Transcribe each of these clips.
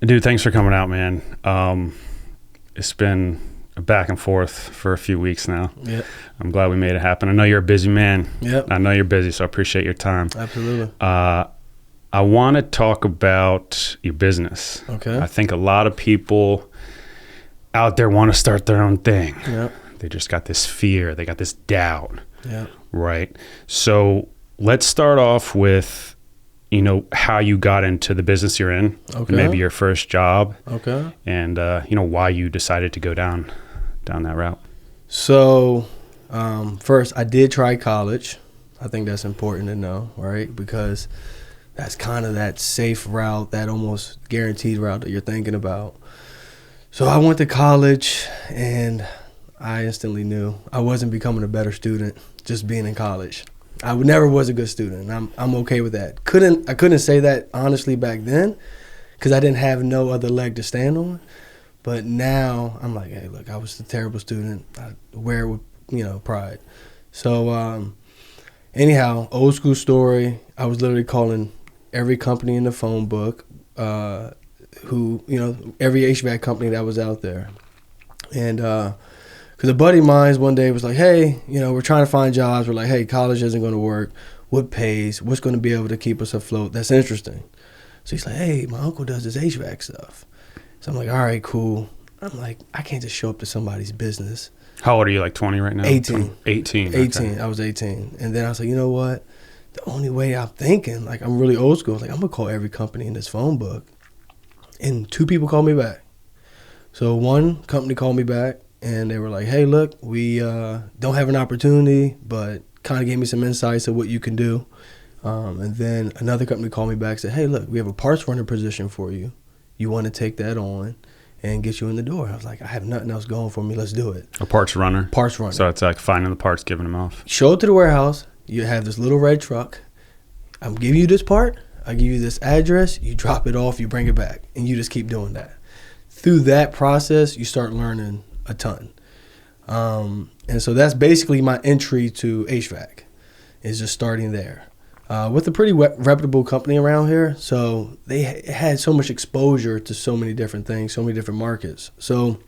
Dude, thanks for coming out, man. It's been a back and forth for a few weeks now. Yeah. I'm glad we made it happen. I know you're a busy man. Yep. I know you're busy, so I appreciate your time. Absolutely. I want to talk about your business. Okay. I think a lot of people out there want to start their own thing. Yep. They just got this fear. They got this doubt. Yeah. Right. So let's start off with, how you got into the business you're in. Okay. Maybe your first job. Okay. And, why you decided to go down that route. So, first, I did try college. I think that's important to know, right? Because that's kind of that safe route, that almost guaranteed route that you're thinking about. So I went to college, and I instantly knew I wasn't becoming a better student just being in college. I never was a good student. I'm okay with that. I couldn't say that honestly back then because I didn't have no other leg to stand on. But now I'm like, hey, look, I was a terrible student. I wear it with, pride. So anyhow, old school story. I was literally calling every company in the phone book, every HVAC company that was out there. And because a buddy of mine one day was like, hey, we're trying to find jobs. We're like, hey, college isn't going to work. What pays? What's going to be able to keep us afloat? That's interesting. So he's like, hey, my uncle does this HVAC stuff. So I'm like, all right, cool. I'm like, I can't just show up to somebody's business. How old are you, like 20 right now? 18. 18. 18. Okay. I was 18. And then I was like, you know what? The only way I'm thinking, like I'm really old school, like I'm going to call every company in this phone book. And 2 people called me back. So one company called me back. And they were like, hey, look, we don't have an opportunity, but kind of gave me some insights of what you can do. And then another company called me back and said, hey, look, we have a parts runner position for you. You want to take that on and get you in the door. I was like, I have nothing else going for me. Let's do it. A parts runner? Parts runner. So it's like finding the parts, giving them off. Show up to the warehouse. You have this little red truck. I'm giving you this part. I give you this address. You drop it off. You bring it back. And you just keep doing that. Through that process, you start learning a ton. And so that's basically my entry to HVAC, is just starting there. With a pretty reputable company around here, so they had so much exposure to so many different things, so many different markets. So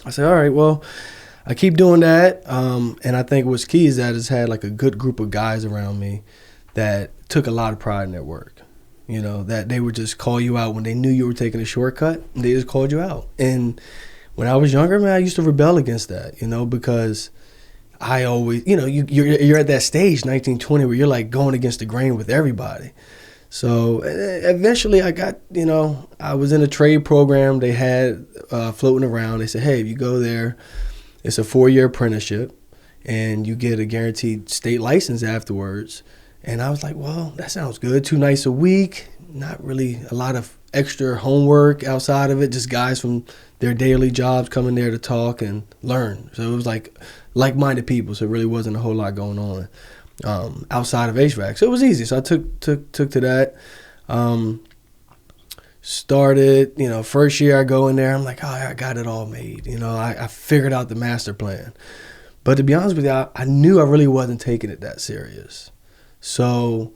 I said, all right, well, I keep doing that, and I think what's key is that it's had like a good group of guys around me that took a lot of pride in their work. That they would just call you out when they knew you were taking a shortcut, and they just called you out. And when I was younger, man, I used to rebel against that, because I always, you're at that stage, 19, 20, where you're like going against the grain with everybody. So eventually I got, I was in a trade program they had floating around. They said, hey, if you go there, it's a 4-year apprenticeship and you get a guaranteed state license afterwards. And I was like, well, that sounds good. 2 nights a week, not really a lot of extra homework outside of it, just guys from their daily jobs coming there to talk and learn. So it was like-minded people, so it really wasn't a whole lot going on outside of HVAC. So it was easy. So I took to that. Started, first year I go in there, I'm like, oh, I got it all made. I figured out the master plan. But to be honest with you, I knew I really wasn't taking it that serious. So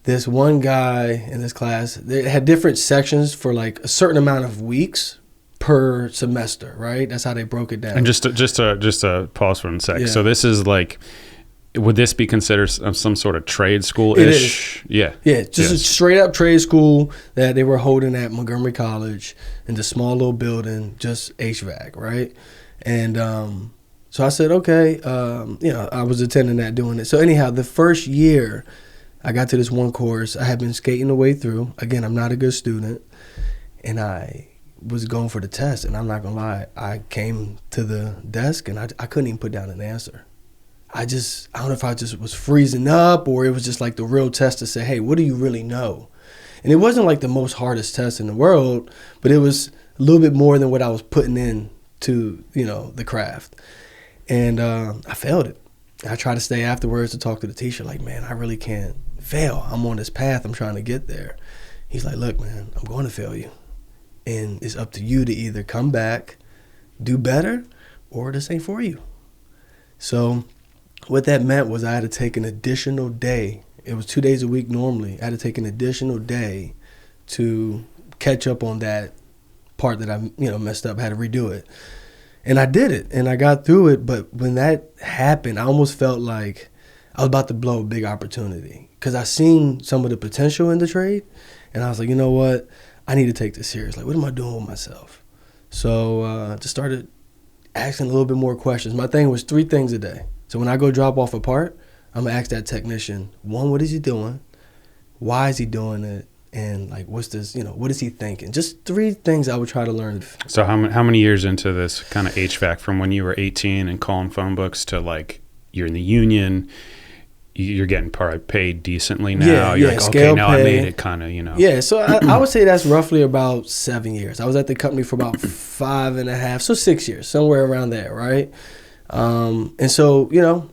this one guy in this class, they had different sections for like a certain amount of weeks per semester, right? That's how they broke it down. And just to pause for a sec. Yeah. So this is like, would this be considered some sort of trade school-ish? It is. Yeah. Yeah, just a straight up trade school that they were holding at Montgomery College in the small little building, just HVAC, right? And so I said, okay, I was attending that, doing it. So anyhow, the first year I got to this one course. I had been skating the way through. Again, I'm not a good student. And I was going for the test. And I'm not going to lie, I came to the desk and I couldn't even put down an answer. I don't know if I just was freezing up or it was just like the real test to say, hey, what do you really know? And it wasn't like the most hardest test in the world, but it was a little bit more than what I was putting in to, the craft. And I failed it. I tried to stay afterwards to talk to the teacher, like, man, I really can't fail. I'm on this path. I'm trying to get there. He's like, look, man, I'm going to fail you. And it's up to you to either come back, do better, or this ain't for you. So what that meant was I had to take an additional day. It was 2 days a week normally. I had to take an additional day to catch up on that part that I, messed up, had to redo it. And I did it, and I got through it. But when that happened, I almost felt like I was about to blow a big opportunity, because I seen some of the potential in the trade, and I was like, you know what? I need to take this serious. Like, what am I doing with myself? So I just started asking a little bit more questions. My thing was 3 things a day. So when I go drop off a part, I'm going to ask that technician, 1, what is he doing? Why is he doing it? And like, what's this, what is he thinking? Just 3 things I would try to learn. So how many years into this kind of HVAC, from when you were 18 and calling phone books to like you're in the union, you're getting probably paid decently now? You're like, okay, now I made it kind of, Yeah, so I would say that's roughly about 7 years. I was at the company for about 5.5, so 6 years, somewhere around there, right? And so,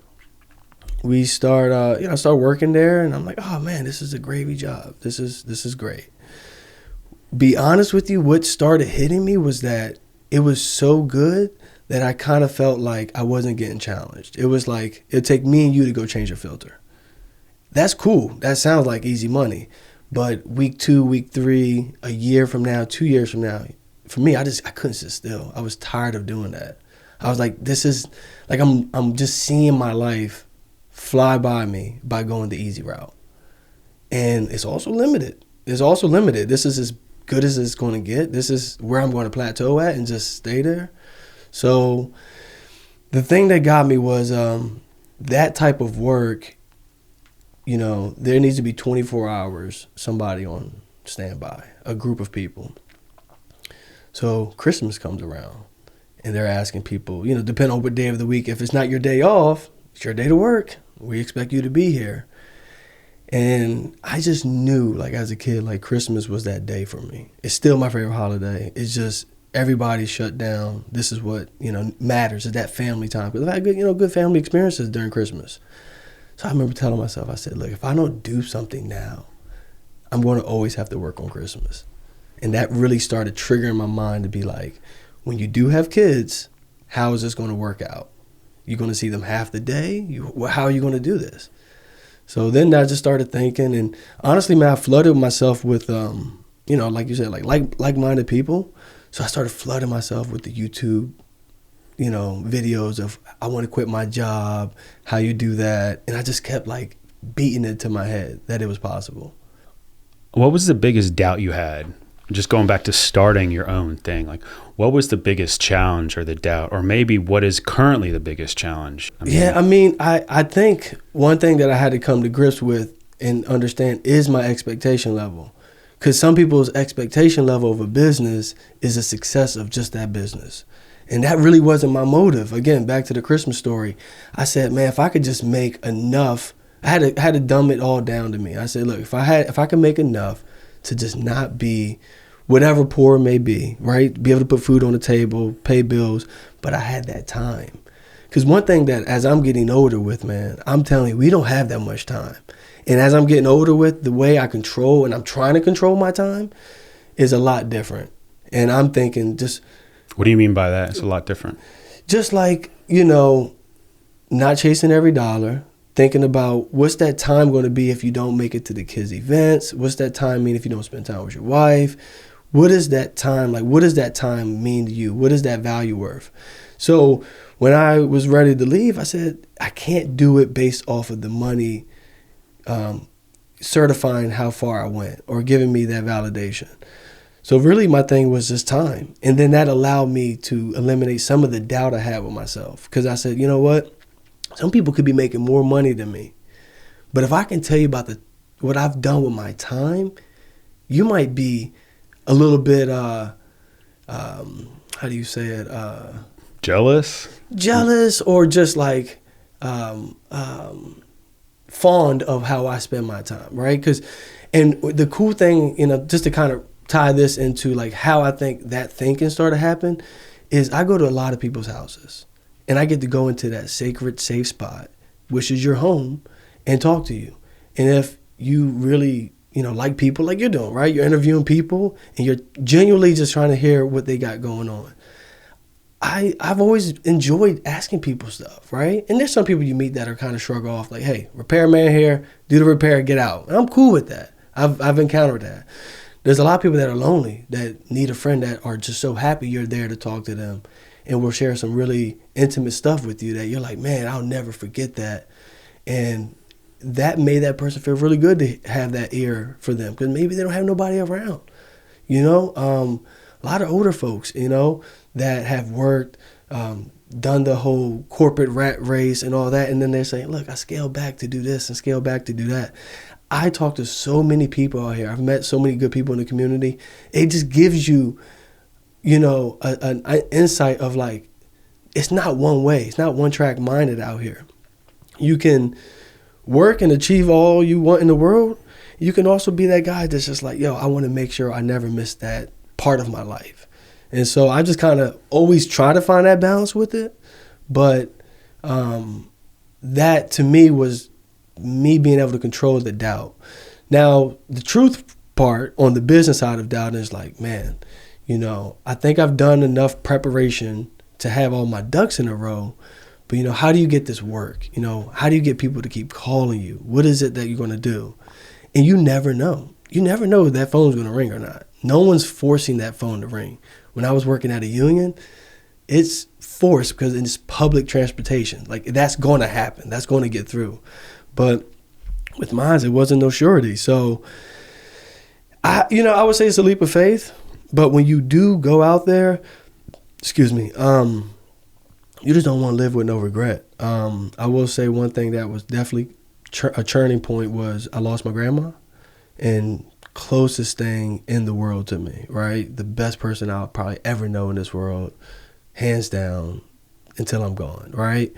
we start, I start working there, and I'm like, oh man, this is a gravy job. This is great. Be honest with you, what started hitting me was that it was so good that I kind of felt like I wasn't getting challenged. It was like, it'd take me and you to go change a filter. That's cool. That sounds like easy money. But week 2, week 3, a year from now, 2 years from now, for me, I couldn't sit still. I was tired of doing that. I was like, this is, like, I'm just seeing my life fly by me by going the easy route. And it's also limited. This is as good as it's going to get. This is where I'm going to plateau at and just stay there. So the thing that got me was that type of work, there needs to be 24 hours, somebody on standby, a group of people. So Christmas comes around, and they're asking people, depending on what day of the week, if it's not your day off, it's your day to work. We expect you to be here. And I just knew, like, as a kid, like, Christmas was that day for me. It's still my favorite holiday. It's just, everybody's shut down. This is what, matters, is that family time. Because I've had good family experiences during Christmas. So I remember telling myself, I said, look, if I don't do something now, I'm going to always have to work on Christmas. And that really started triggering my mind to be like, when you do have kids, how is this going to work out? You're going to see them half the day? How are you going to do this? So then I just started thinking, and honestly, man, I flooded myself with, like you said, like-minded people. So I started flooding myself with the YouTube, videos of, I want to quit my job, how you do that. And I just kept like beating it to my head that it was possible. What was the biggest doubt you had? Just going back to starting your own thing, like, what was the biggest challenge or the doubt, or maybe what is currently the biggest challenge? I think one thing that I had to come to grips with and understand is my expectation level. Because some people's expectation level of a business is a success of just that business. And that really wasn't my motive. Again, back to the Christmas story. I said, man, if I could just make enough, I had to dumb it all down to me. I said, look, if I could make enough to just not be whatever poor may be, right? Be able to put food on the table, pay bills, but I had that time. Because one thing that as I'm getting older with, man, I'm telling you, we don't have that much time. And as I'm getting older with, the way I control, and I'm trying to control my time, is a lot different. And I'm thinking just... What do you mean by that? It's a lot different. Just like, not chasing every dollar, thinking about what's that time going to be if you don't make it to the kids' events? What's that time mean if you don't spend time with your wife? What is that time? Like, what does that time mean to you? What is that value worth? So when I was ready to leave, I said, I can't do it based off of the money certifying how far I went or giving me that validation. So really my thing was just time. And then that allowed me to eliminate some of the doubt I had with myself. Because I said, you know what? Some people could be making more money than me. But if I can tell you about what I've done with my time, you might be a little bit, how do you say it? Jealous, or just like fond of how I spend my time, right? And the cool thing, just to kind of tie this into like how I think that thinking started to happen, is I go to a lot of people's houses and I get to go into that sacred, safe spot, which is your home, and talk to you. And if you really, like people like you're doing, right? You're interviewing people and you're genuinely just trying to hear what they got going on. I've always enjoyed asking people stuff, right? And there's some people you meet that are kind of shrug off like, hey, repairman here, do the repair, get out. And I'm cool with that. I've encountered that. there's a lot of people that are lonely that need a friend that are just so happy you're there to talk to them and will share some really intimate stuff with you that you're like, man, I'll never forget that. And that made that person feel really good to have that ear for them because maybe they don't have nobody around, you know? A lot of older folks, you know, that have worked, done the whole corporate rat race and all that, and then they're saying, look, I scaled back to do this and scaled back to do that. I talk to so many people out here. I've met so many good people in the community. It just gives you, you know, an insight of like, it's not one way. It's not one track minded out here. You can work and achieve all you want in the world. You can also be that guy that's just like, yo, I want to make sure I never miss that part of my life. And so I just kind of always try to find that balance with it. But that to me was me being able to control the doubt. Now, the truth part on the business side of doubt is like, man, you know, I think I've done enough preparation to have all my ducks in a row. But, you know, how do you get this work? You know, how do you get people to keep calling you? What is it that you're going to do? And you never know. You never know if that phone's going to ring or not. No one's forcing that phone to ring. When I was working at a union, it's forced because it's public transportation. Like, that's going to happen. That's going to get through. But with mine, it wasn't no surety. So, I would say it's a leap of faith. But when you do go out there, you just don't want to live with no regret. I will say one thing that was definitely a turning point was I lost my grandma, and closest thing in the world to me, right? The best person I'll probably ever know in this world, hands down, until I'm gone, right?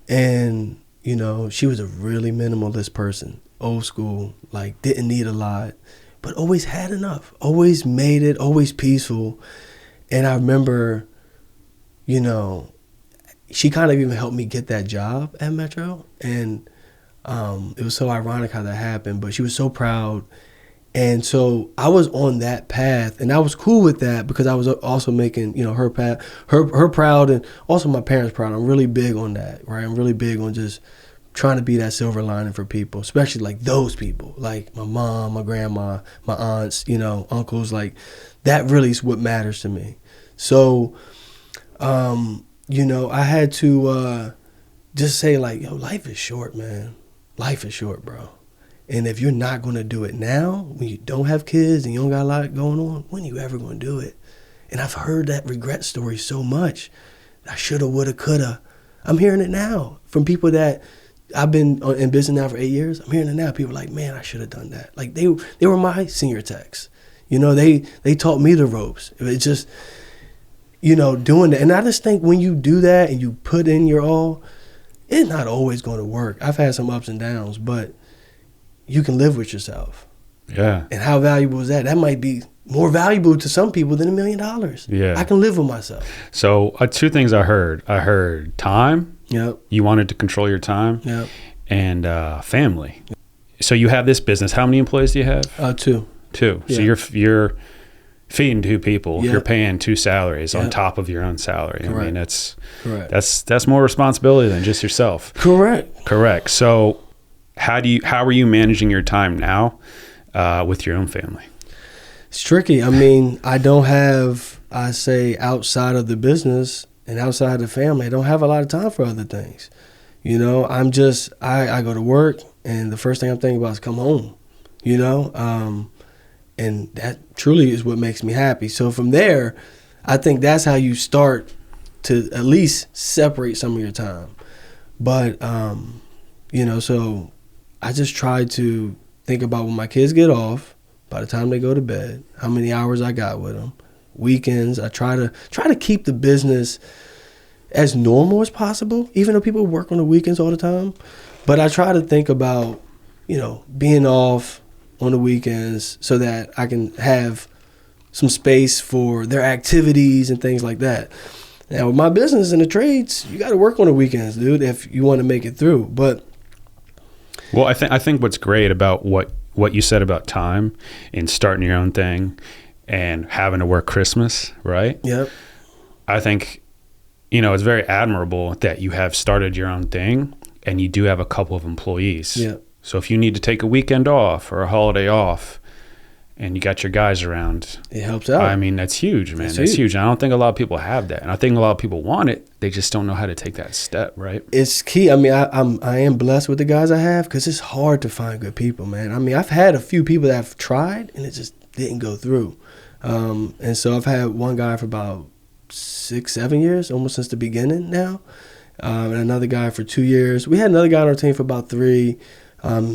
And, you know, she was a really minimalist person, old school, like didn't need a lot, but always had enough, always made it, always peaceful. And I remember, you know, she kind of even helped me get that job at Metro. And it was so ironic how that happened, but she was so proud. And so I was on that path, and I was cool with that because I was also making, you know, her proud, and also my parents proud. I'm really big on that, right? I'm really big on just trying to be that silver lining for people, especially like those people, like my mom, my grandma, my aunts, you know, uncles. Like, that really is what matters to me. So, you know, I had to just say like, yo, life is short, man. Life is short, bro. And if you're not going to do it now, when you don't have kids and you don't got a lot going on, when are you ever going to do it? And I've heard that regret story so much. I shoulda, woulda, coulda. I'm hearing it now from people that I've been in business now for 8 years. I'm hearing it now. People are like, man, I should have done that. Like, they were my senior techs. You know, they taught me the ropes. It's just, you know, doing that. And I just think when you do that and you put in your all, it's not always going to work. I've had some ups and downs, but you can live with yourself. Yeah. And how valuable is that? That might be more valuable to some people than $1 million. Yeah. I can live with myself. So two things I heard. I heard time. Yep. You wanted to control your time. Yep. And family. So you have this business. How many employees do you have? 2. Yeah. So you're feeding 2 people. Yep. You're paying 2 salaries on top of your own salary. Correct. I mean, that's more responsibility than just yourself. Correct. So how are you managing your time now with your own family? It's tricky. I mean, I don't have, I say, outside of the business and outside of the family, I don't have a lot of time for other things. You know, I'm just, I go to work and the first thing I'm thinking about is come home, you know, and that truly is what makes me happy. So from there, I think that's how you start to at least separate some of your time. But, you know, so I just try to think about when my kids get off, by the time they go to bed, how many hours I got with them. Weekends, I try to keep the business as normal as possible, even though people work on the weekends all the time. But I try to think about, you know, being off on the weekends so that I can have some space for their activities and things like that. Now, with my business and the trades, you got to work on the weekends, dude, if you want to make it through. But well, I think what's great about what you said about time and starting your own thing and having to work Christmas, right? Yep. I think, you know, it's very admirable that you have started your own thing and you do have a couple of employees. Yeah. So if you need to take a weekend off or a holiday off and you got your guys around, it helps out. I mean, that's huge, man. That's huge. And I don't think a lot of people have that. And I think a lot of people want it. They just don't know how to take that step, right? It's key. I mean, I am blessed with the guys I have because it's hard to find good people, man. I mean, I've had a few people that have tried and it just didn't go through. And so I've had one guy for about 6-7 years, almost since the beginning now. And another guy for 2 years. We had another guy on our team for about 3.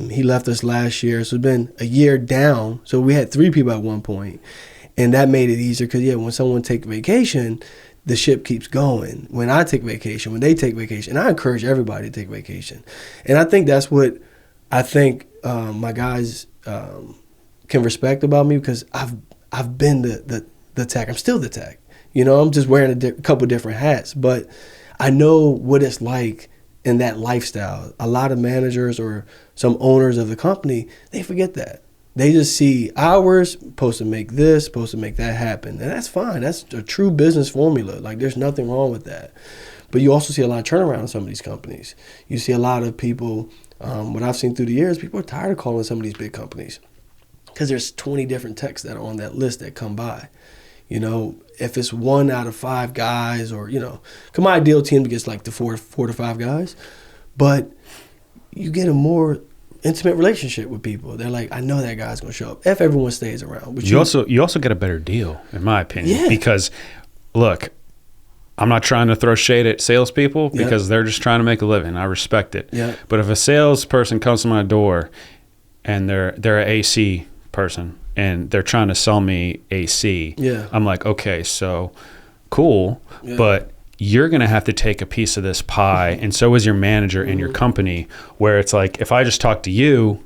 He left us last year, so it's been a year down. So we had 3 people at one point, and that made it easier because, when someone takes vacation, the ship keeps going. When I take vacation, when they take vacation, and I encourage everybody to take vacation. And I think that's what I think my guys can respect about me because I've been the tech. I'm still the tech. I'm just wearing a couple different hats, but I know what it's like in that lifestyle. A lot of managers or some owners of the company, they forget that. They just see hours, supposed to make this, supposed to make that happen. And that's fine. That's a true business formula. Like, there's nothing wrong with that. But you also see a lot of turnaround in some of these companies. You see a lot of people, what I've seen through the years, people are tired of calling some of these big companies because there's 20 different techs that are on that list that come by. If it's 1 out of 5 guys or, come my ideal team gets like the 4 to 5 guys, but you get a more intimate relationship with people. They're like, I know that guy's going to show up if everyone stays around. But you also get a better deal, in my opinion, because look, I'm not trying to throw shade at salespeople because they're just trying to make a living. I respect it. Yeah. But if a salesperson comes to my door and they're an AC person, and they're trying to sell me AC. Yeah. I'm like, okay, so cool, but you're going to have to take a piece of this pie, and so is your manager in your company, where it's like, if I just talk to you,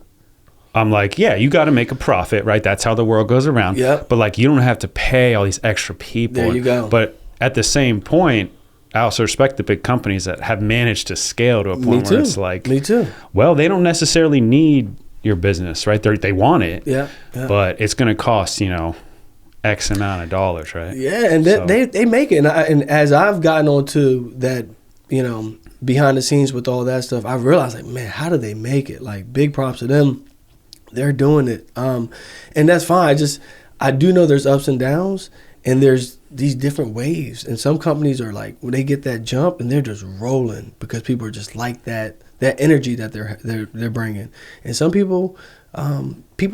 I'm like, yeah, you got to make a profit, right? That's how the world goes around. Yep. But like, you don't have to pay all these extra people. There you go. But at the same point, I also respect the big companies that have managed to scale to a point where it's like, me too. Well, they don't necessarily need your business, right? They want it, but it's going to cost, X amount of dollars, right? Yeah, and they make it. And as I've gotten onto that, behind the scenes with all that stuff, I realized, like, man, how do they make it? Like, big props to them. They're doing it. And that's fine. I do know there's ups and downs, and there's these different waves. And some companies are like, when they get that jump, and they're just rolling because people are just like that energy that they're bringing. And some people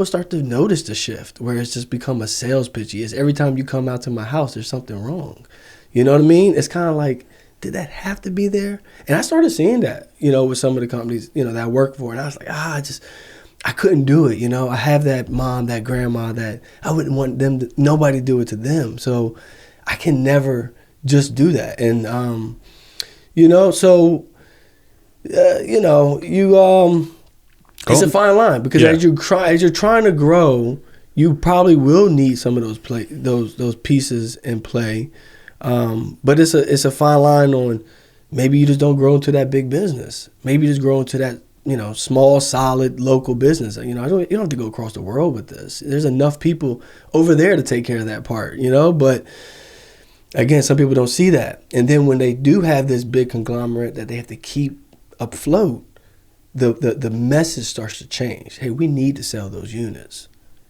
start to notice the shift where it's just become a sales pitch. It's every time you come out to my house, there's something wrong. You know what I mean? It's kind of like, did that have to be there? And I started seeing that, with some of the companies, that I work for. And I was like, I couldn't do it. I have that mom, that grandma that I wouldn't want nobody to do it to them. So I can never just do that. And, it's a fine line because as you're trying to grow, you probably will need some of those pieces in play. But it's a fine line on maybe you just don't grow into that big business. Maybe you just grow into that small, solid local business. You don't have to go across the world with this. There's enough people over there to take care of that part. But again, some people don't see that. And then when they do have this big conglomerate that they have to keep afloat, the message starts to change. Hey, we need to sell those units.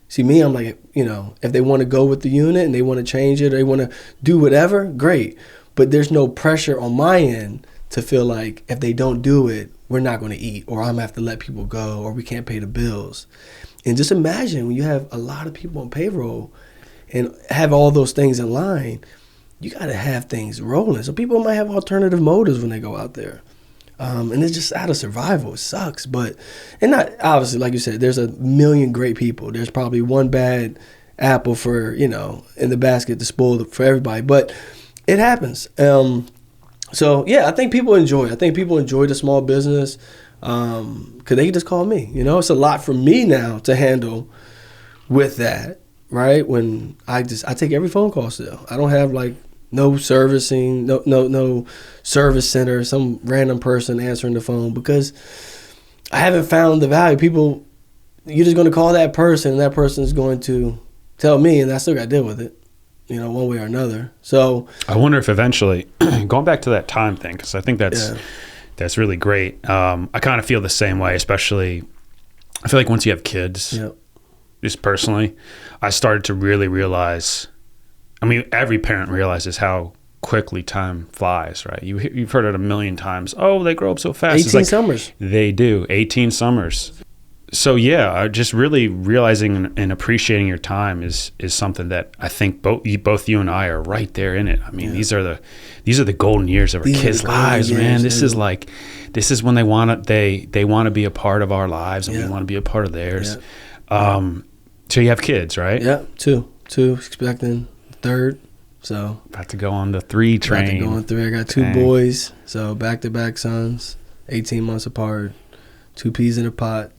See, me, I'm like, if they want to go with the unit and they want to change it or they want to do whatever, great. But there's no pressure on my end to feel like if they don't do it, we're not going to eat, or I'm going to have to let people go, or we can't pay the bills. And just imagine when you have a lot of people on payroll and have all those things in line, you got to have things rolling. So people might have alternative motives when they go out there. And it's just out of survival. It sucks. And not obviously, like you said, there's a million great people. There's probably one bad apple for, in the basket to spoil for everybody. But it happens. So, yeah, I think people enjoy it. I think people enjoy the small business because they can just call me. It's a lot for me now to handle with that, right? When I take every phone call still. I don't have, like, no servicing, no service center, some random person answering the phone because I haven't found the value. People, you're just going to call that person and that person is going to tell me and I still got to deal with it, one way or another. So I wonder if eventually, going back to that time thing, because I think that's really great. I kind of feel the same way, especially I feel like once you have kids, just personally, I started to really realize, I mean, every parent realizes how quickly time flies, right? You've heard it a million times. Oh, they grow up so fast. 18 summers. They do. 18 summers. So yeah, just really realizing and appreciating your time is something that I think both you and I are right there in it. I mean, these are the golden years of our kids' lives, man. This is when they want to be a part of our lives, and we want to be a part of theirs. So you have kids, right? Yeah, two expecting third. So about to go on the 3 train. About to go on 3. I got 2 boys, so back-to-back sons, 18 months apart, 2 peas in a pot.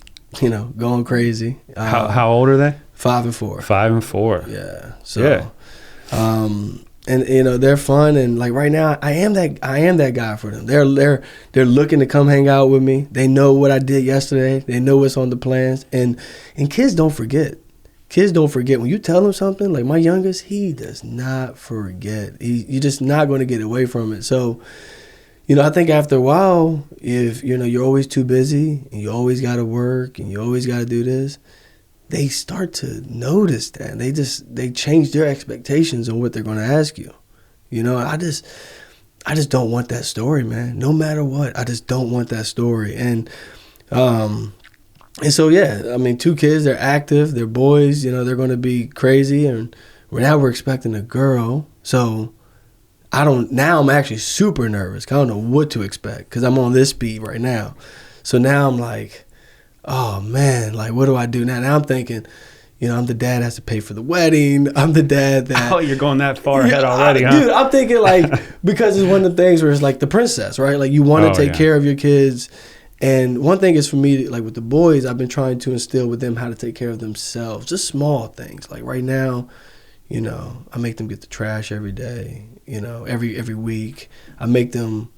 You know, going crazy. How old are they? 5 and 4. 5 and 4. Yeah. So, and you know, they're fun, and like right now, I am that guy for them. They're looking to come hang out with me. They know what I did yesterday. They know what's on the plans, and kids don't forget. Kids don't forget when you tell them something. Like my youngest, he does not forget. You're just not going to get away from it. So. You know, I think after a while, if, you know, you're always too busy and you always got to work and you always got to do this, they start to notice that. And they change their expectations on what they're going to ask you. You know, I just don't want that story, man. No matter what, I just don't want that story. And so, yeah, I mean, 2 kids, they're active, they're boys, you know, they're going to be crazy. And now we're expecting a girl. So now I'm actually super nervous. I don't know what to expect because I'm on this speed right now. So now I'm like, oh man, like what do I do now? Now I'm thinking, you know, I'm the dad that has to pay for the wedding. I'm the dad that... Oh, you're going that far ahead already, huh? Dude, I'm thinking like, because it's one of the things where it's like the princess, right? Like you want to take care of your kids. And one thing is for me, like with the boys, I've been trying to instill with them how to take care of themselves. Just small things. Like right now, you know, I make them get the trash every day. You know, every week, I make them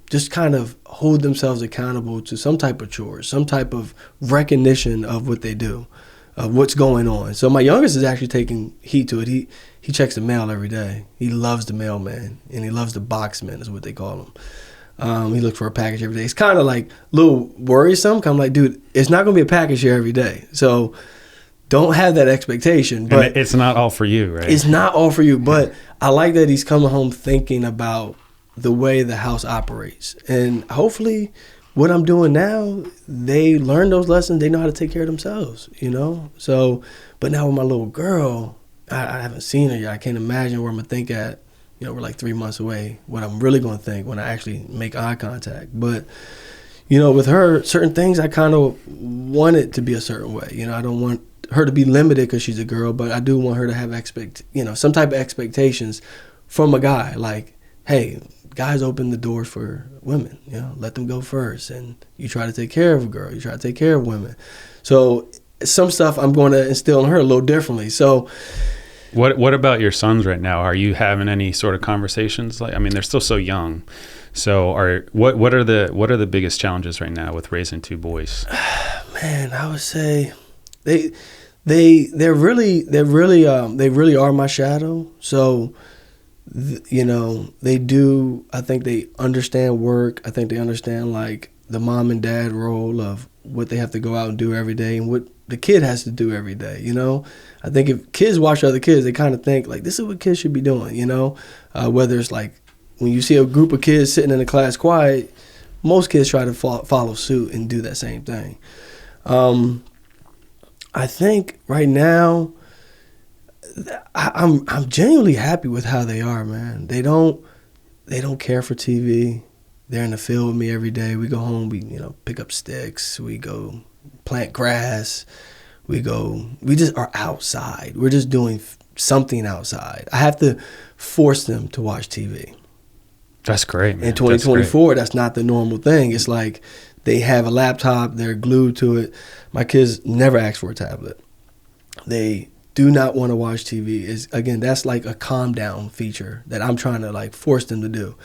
just kind of hold themselves accountable to some type of chores, some type of recognition of what they do, of what's going on. So my youngest is actually taking heed to it. He checks the mail every day. He loves the mailman, and he loves the boxman is what they call him. He looks for a package every day. It's kind of like a little worrisome. I'm like, dude, it's not going to be a package here every day. So don't have that expectation. But and it's not all for you, right? It's not all for you, but I like that he's coming home thinking about the way the house operates. And hopefully what I'm doing now, they learn those lessons. They know how to take care of themselves, you know? So, but now with my little girl, I haven't seen her yet. I can't imagine where I'm going to think at. You know, we're like 3 months away, what I'm really going to think when I actually make eye contact. But, you know, with her, certain things I kind of want it to be a certain way. You know, I don't want her to be limited because she's a girl, but I do want her to have some type of expectations from a guy. Like, hey, guys open the doors for women. You know, let them go first, and you try to take care of a girl. You try to take care of women. So some stuff I'm going to instill in her a little differently. So, what about your sons right now? Are you having any sort of conversations? Like, I mean, they're still so young. So, what are the biggest challenges right now with raising 2 boys? Man, I would say they really are my shadow. So, you know, they do. I think they understand work. I think they understand like the mom and dad role of what they have to go out and do every day and what the kid has to do every day. You know, I think if kids watch other kids, they kind of think like this is what kids should be doing. You know, whether it's like when you see a group of kids sitting in a class quiet, most kids try to follow suit and do that same thing. I think right now, I'm genuinely happy with how they are, man. They don't care for TV. They're in the field with me every day. We go home, we pick up sticks, we go plant grass, we just are outside. We're just doing something outside. I have to force them to watch TV. That's great, man. In 2024, that's not the normal thing. It's like they have a laptop, they're glued to it. My kids never ask for a tablet. They do not want to watch TV. Again, that's like a calm down feature that I'm trying to like force them to do.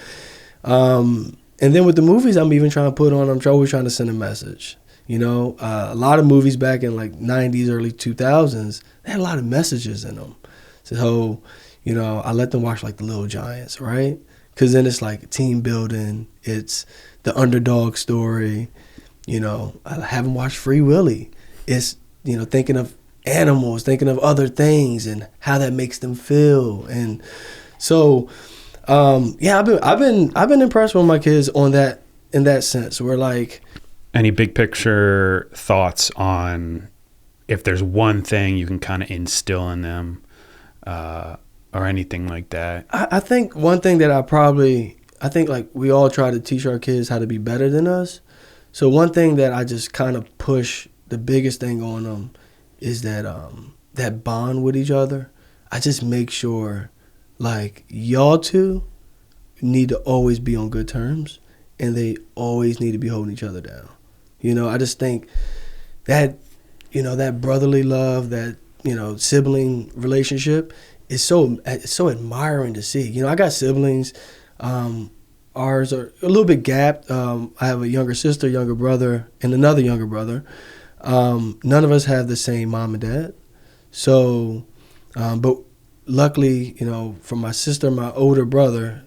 And then with the movies I'm even trying to put on, I'm always trying to send a message. You know, a lot of movies back in like 90s, early 2000s, they had a lot of messages in them. So, you know, I let them watch like The Little Giants, right? Because then it's like team building. It's the underdog story. You know, I have them watch Free Willy. It's, you know, thinking of animals, thinking of other things and how that makes them feel. And so, I've been impressed with my kids on that, in that sense. Where like, any big picture thoughts on if there's one thing you can kind of instill in them, or anything like that? I think one thing that I think like we all try to teach our kids how to be better than us. So one thing that I just kind of push, the biggest thing on them, is that that bond with each other. I just make sure like y'all two need to always be on good terms, and they always need to be holding each other down. You know, I just think that, you know, that brotherly love, that, you know, sibling relationship is so admiring to see. You know, I got siblings. Ours are a little bit gapped. I have a younger sister, younger brother, and another younger brother. None of us have the same mom and dad. So, but luckily, you know, for my sister, my older brother,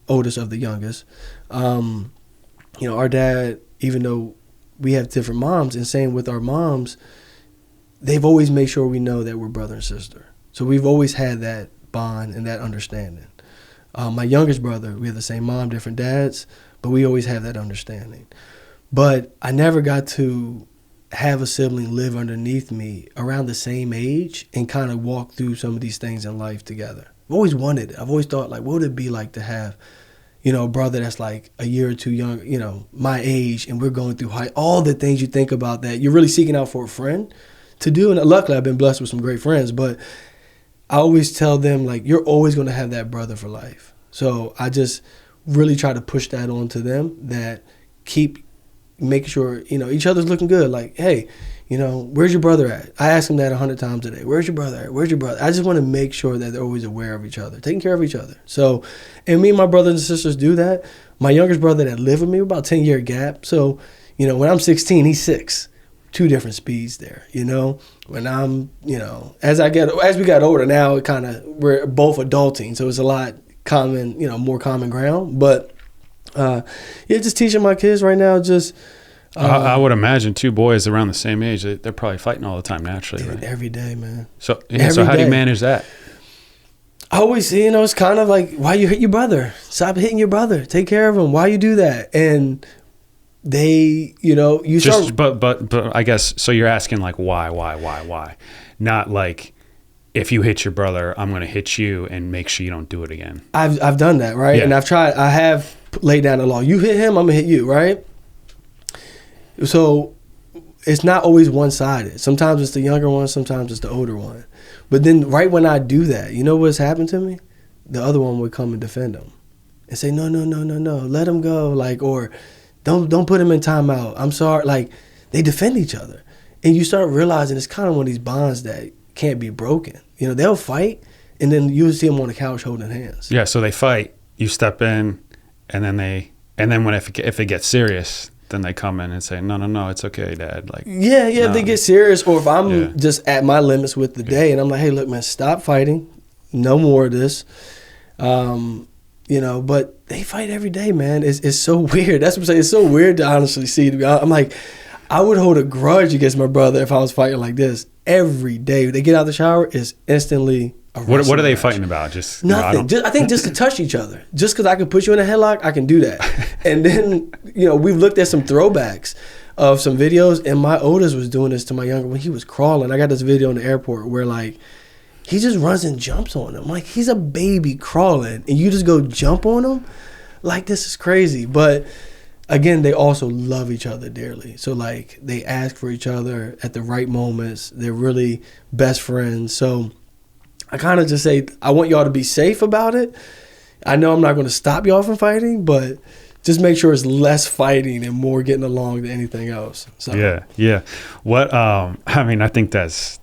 oldest of the youngest, you know, our dad, even though we have different moms, and same with our moms, they've always made sure we know that we're brother and sister. So we've always had that bond and that understanding. My youngest brother, we have the same mom, different dads, but we always have that understanding. But I never got to have a sibling live underneath me around the same age and kind of walk through some of these things in life together. I've always wanted it. I've always thought, like, what would it be like to have, you know, a brother that's like a year or two young, you know, my age, and we're going through all the things you think about that you're really seeking out for a friend to do. And luckily I've been blessed with some great friends, but I always tell them, like, you're always going to have that brother for life. So I just really try to push that on to them, that keep making sure, you know, each other's looking good. Like, hey, you know, where's your brother at? I ask them that 100 times a day. Where's your brother at? Where's your brother? I just want to make sure that they're always aware of each other, taking care of each other. So, and me and my brothers and sisters do that. My youngest brother that lived with me, about 10-year gap. So, you know, when I'm 16, he's 6. 2 different speeds there, you know. When I'm, you know, as we got older, now it kind of, we're both adulting, so it's a lot common, you know, more common ground. But just teaching my kids right now, just I would imagine 2 boys around the same age, they're probably fighting all the time naturally, dude, right? Every day, man. So how do you manage that? I always, you know, it's kind of like, why you hit your brother? Stop hitting your brother. Take care of him. Why you do that? And they, you know, you just start, but I guess, so you're asking like why? Not like, if you hit your brother, I'm going to hit you and make sure you don't do it again. I've done that, right? Yeah. And I have laid down the law. You hit him, I'm going to hit you, right? So it's not always one-sided. Sometimes it's the younger one, sometimes it's the older one. But then right when I do that, you know what's happened to me? The other one would come and defend him and say, no, let him go. Like, or don't put him in timeout. I'm sorry. Like, they defend each other. And you start realizing it's kind of one of these bonds that can't be broken. You know, they'll fight, and then you'll see them on the couch holding hands. Yeah, so they fight, you step in, and then when if it gets serious, then they come in and say, no, it's okay, Dad. Like, no. If they get serious, or if I'm just at my limits with the day, and I'm like, hey, look, man, stop fighting. No more of this. You know, but they fight every day, man. It's so weird. That's what I'm saying. It's so weird to honestly see. I'm like, I would hold a grudge against my brother if I was fighting like this every day. They get out of the shower, it's instantly a wrestling What are they match. fighting about? Just nothing. I think just to touch each other. Just because I can put you in a headlock, I can do that. And then, you know, we've looked at some throwbacks of some videos, and my oldest was doing this to my younger when he was crawling. I got this video in the airport where, like, he just runs and jumps on him. Like, he's a baby crawling, and you just go jump on him? Like, this is crazy. But again, they also love each other dearly. So, like, they ask for each other at the right moments. They're really best friends. So I kind of just say, I want y'all to be safe about it. I know I'm not going to stop y'all from fighting, but just make sure it's less fighting and more getting along than anything else. So. Yeah. What, I mean, I think that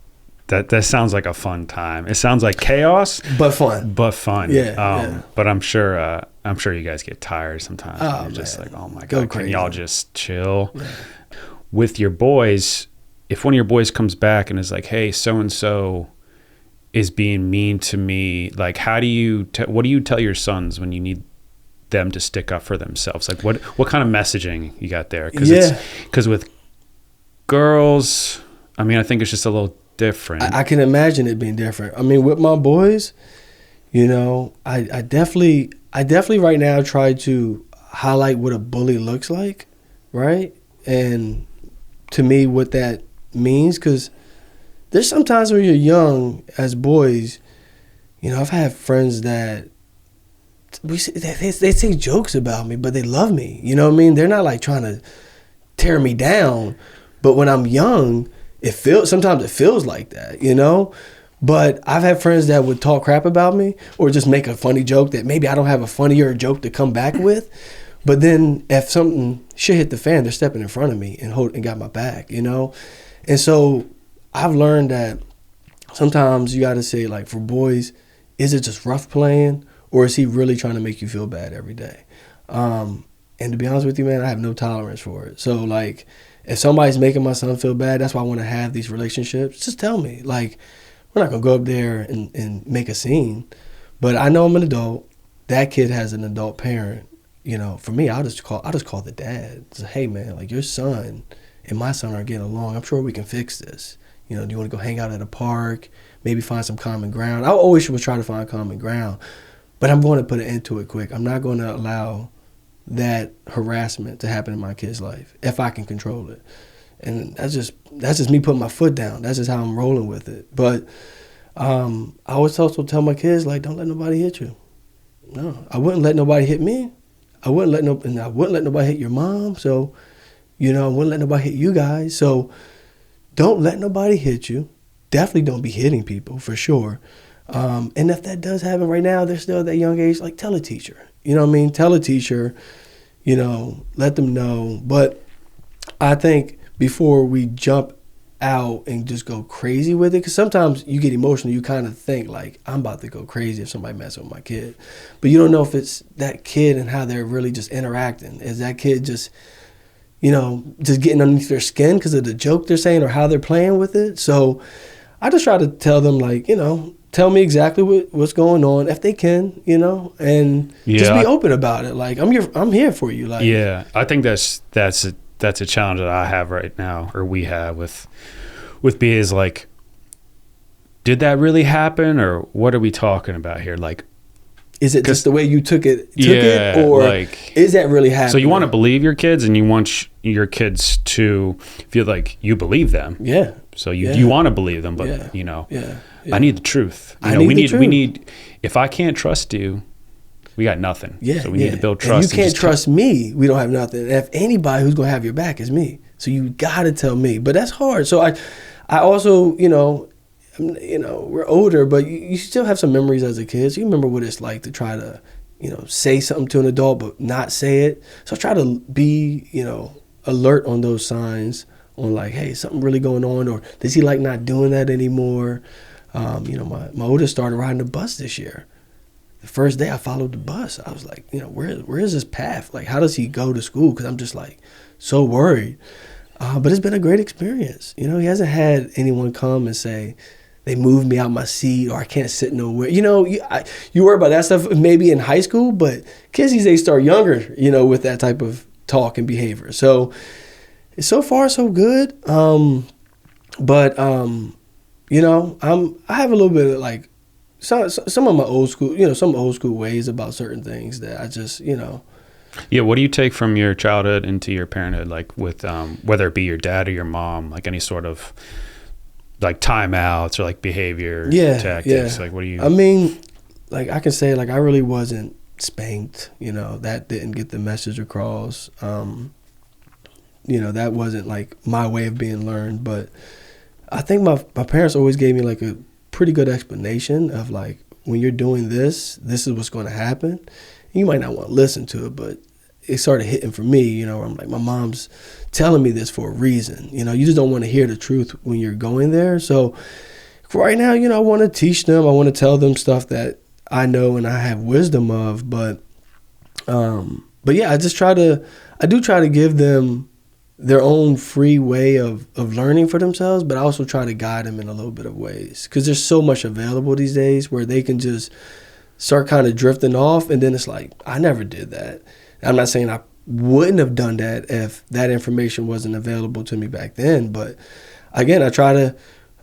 sounds like a fun time. It sounds like chaos, but fun. Yeah. But I'm sure you guys get tired sometimes. You're just like, oh my God, can y'all just chill? Yeah. With your boys, if one of your boys comes back and is like, hey, so-and-so is being mean to me, like, how do you, what do you tell your sons when you need them to stick up for themselves? Like, what kind of messaging you got there? Because with girls, I mean, I think it's just a little different. I can imagine it being different. I mean, with my boys, you know, I definitely right now try to highlight what a bully looks like, right? And to me, what that means, because there's sometimes when you're young as boys, you know, I've had friends that they say jokes about me, but they love me. You know what I mean? They're not like trying to tear me down. But when I'm young, sometimes it feels like that, you know? But I've had friends that would talk crap about me or just make a funny joke that maybe I don't have a funnier joke to come back with. But then if something shit hit the fan, they're stepping in front of me and got my back, you know? And so I've learned that sometimes you got to say, like, for boys, is it just rough playing or is he really trying to make you feel bad every day? And to be honest with you, man, I have no tolerance for it. So, like, if somebody's making my son feel bad, that's why I want to have these relationships. Just tell me. Like, we're not going to go up there and make a scene. But I know I'm an adult. That kid has an adult parent. You know, for me, I'll just call the dad. Say, hey, man, like, your son and my son are getting along. I'm sure we can fix this. You know, do you want to go hang out at a park? Maybe find some common ground. I always would try to find common ground. But I'm going to put an end to it quick. I'm not going to allow that harassment to happen in my kid's life if I can control it. And that's just me putting my foot down. That's just how I'm rolling with it. But I always also tell my kids, like, don't let nobody hit you. No, I wouldn't let nobody hit me. I wouldn't let nobody hit your mom. So, you know, I wouldn't let nobody hit you guys. So don't let nobody hit you. Definitely don't be hitting people, for sure. And if that does happen right now, they're still at that young age, like, tell a teacher. You know what I mean? Tell a teacher, you know, let them know. But I think before we jump out and just go crazy with it, because sometimes you get emotional, you kind of think, like, I'm about to go crazy if somebody messes with my kid. But you don't know if it's that kid and how they're really just interacting. Is that kid just, you know, just getting underneath their skin because of the joke they're saying or how they're playing with it? So I just try to tell them, like, you know, tell me exactly what's going on if they can, you know, and just be open about it. Like, I'm here for you. Like, yeah, I think that's a challenge that I have right now, or we have with B, is like, did that really happen, or what are we talking about here? Like, is it just the way you took it, or like, is that really happening? So you want to believe your kids, and you want your kids to feel like you believe them. Yeah. So you want to believe them, but you know, I need the truth. You know, we need. If I can't trust you, we got nothing. Yeah. So we need to build trust. If you can't trust me, we don't have nothing. And if anybody who's gonna have your back is me, so you gotta tell me. But that's hard. So I also, you know, we're older, but you still have some memories as a kid. So you remember what it's like to try to, you know, say something to an adult but not say it. So I try to be, you know, alert on those signs. On, like, hey, something really going on, or does he like not doing that anymore? You know, my oldest started riding the bus this year. The first day I followed the bus, I was like, you know, where is this path? Like, how does he go to school? Because I'm just, like, so worried. But it's been a great experience. You know, he hasn't had anyone come and say they moved me out my seat or I can't sit nowhere. You know, you worry about that stuff maybe in high school, but kids these days start younger, you know, with that type of talk and behavior. So so far so good. But you know, I have a little bit of, like, some of my old school, you know, some old school ways about certain things that I just, you know. Yeah, what do you take from your childhood into your parenthood, like with whether it be your dad or your mom, like any sort of like timeouts or like behavior tactics? Like, what do you? I mean, like, I can say, like, I really wasn't spanked. You know, that didn't get the message across. You know, that wasn't, like, my way of being learned. But I think my parents always gave me, like, a pretty good explanation of, like, when you're doing this is what's going to happen. You might not want to listen to it, but it started hitting for me, you know, I'm like, my mom's telling me this for a reason. You know, you just don't want to hear the truth when you're going there. So right now, you know, I want to teach them. I want to tell them stuff that I know and I have wisdom of. But yeah, I do try to give them their own free way of learning for themselves, but I also try to guide them in a little bit of ways, because there's so much available these days where they can just start kind of drifting off, and then it's like, I never did that. I'm not saying I wouldn't have done that if that information wasn't available to me back then, but again, I try to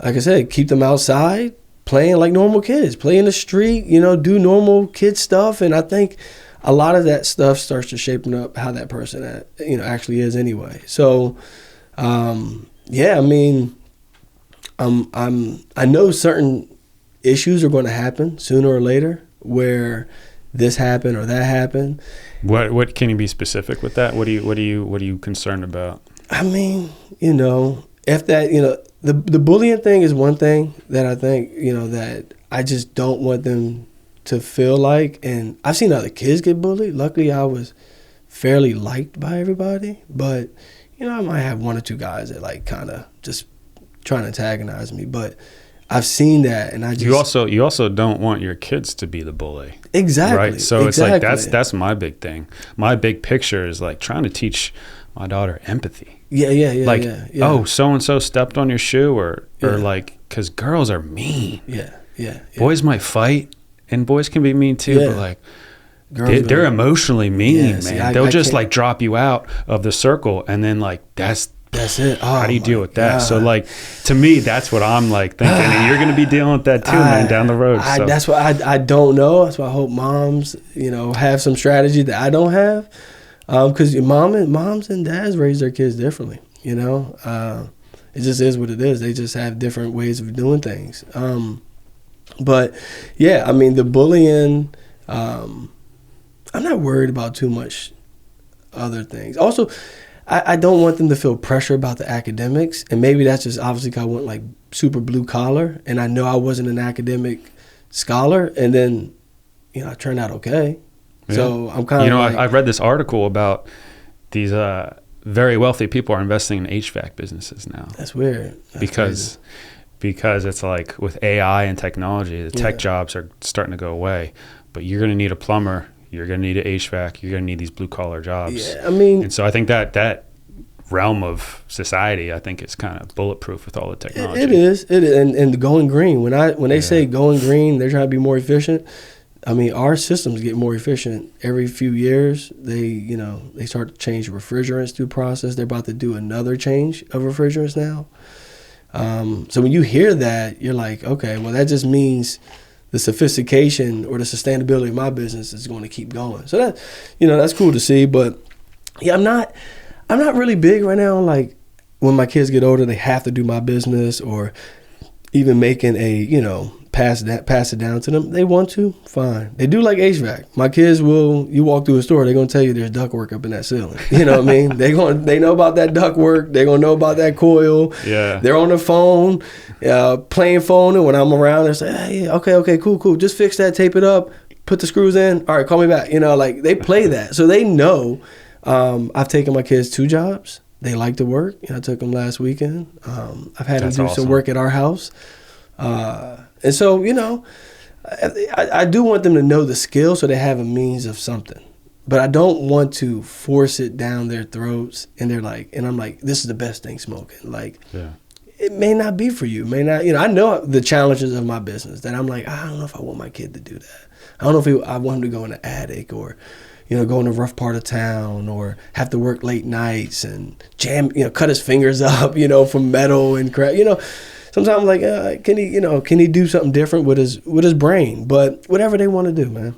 like I said, keep them outside, playing like normal kids, play in the street, do normal kid stuff. And I think a lot of that stuff starts to shape up how that person, actually is anyway. So, yeah, I mean, I know certain issues are going to happen sooner or later where this happened or that happened. What can you be specific with that? What are you concerned about? I mean, if that, the bullying thing is one thing that I think, that I just don't want them to feel like, and I've seen other kids get bullied. Luckily, I was fairly liked by everybody, but, I might have one or two guys that like kind of just trying to antagonize me, but I've seen that, and I just... You also don't want your kids to be the bully. Exactly. Right? So exactly. It's like, that's my big thing. My big picture is like trying to teach my daughter empathy. Yeah. Like, oh, so-and-so stepped on your shoe or like, because girls are mean. Yeah. Boys might fight, and boys can be mean too, but like, they're emotionally mean, man. They'll just like drop you out of the circle, and then like, that's it. Oh, how do you deal with that? God. So like, to me, that's what I'm like thinking, and you're going to be dealing with that too, man, down the road. So. That's why I don't know. That's why I hope moms, have some strategy that I don't have, because moms and dads raise their kids differently. It just is what it is. They just have different ways of doing things. But yeah, I mean, the bullying, I'm not worried about too much other things. Also, I don't want them to feel pressure about the academics, and maybe that's just obviously because I went like super blue collar, and I know I wasn't an academic scholar, and then I turned out okay. Yeah. So I'm kind of I read this article about these very wealthy people are investing in HVAC businesses now. That's weird. Because it's like with AI and technology, the tech jobs are starting to go away, but you're going to need a plumber. You're going to need an HVAC. You're going to need these blue-collar jobs. Yeah, I mean... And so I think that realm of society, I think, is kind of bulletproof with all the technology. It is. And going green. When they say going green, they're trying to be more efficient. I mean, our systems get more efficient every few years. They start to change refrigerants through process. They're about to do another change of refrigerants now. So when you hear that, you're like, okay, well, that just means the sophistication or the sustainability of my business is going to keep going. So that, that's cool to see. But yeah, I'm not really big right now. Like when my kids get older, they have to do my business, or even making a, pass it down to them. They want to, fine. They do like HVAC. My kids you walk through a store, they're going to tell you there's ductwork up in that ceiling. You know what I mean? They know about that ductwork. They're going to know about that coil. Yeah. They're on the phone, playing phone. And when I'm around, they say, hey, okay, cool. Just fix that, tape it up, put the screws in. All right, call me back. Like they play that. So they know. I've taken my kids 2 jobs. They like to work. I took them last weekend. I've had them do some work at our house. And so, I do want them to know the skill so they have a means of something. But I don't want to force it down their throats, and I'm like, this is the best thing smoking. Like, it may not be for you. It may not, I know the challenges of my business that I'm like, I don't know if I want my kid to do that. I don't know if I want him to go in the attic or, go in a rough part of town or have to work late nights and jam, cut his fingers up, from metal and crap, Sometimes I'm like, can he do something different with his brain? But whatever they want to do, man.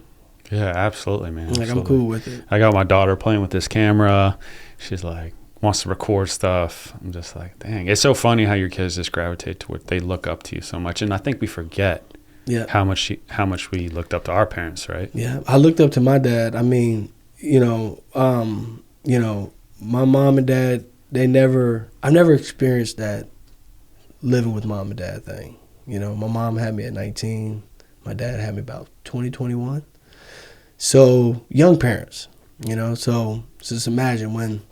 Yeah, absolutely, man. Like, absolutely. I'm cool with it. I got my daughter playing with this camera. She's like, wants to record stuff. I'm just like, dang. It's so funny how your kids just gravitate to what they look up to you so much. And I think we forget how much we looked up to our parents, right? Yeah, I looked up to my dad. I mean, my mom and dad, I've never experienced that living with mom and dad thing. My mom had me at 19. My dad had me about 21. So young parents, so just imagine when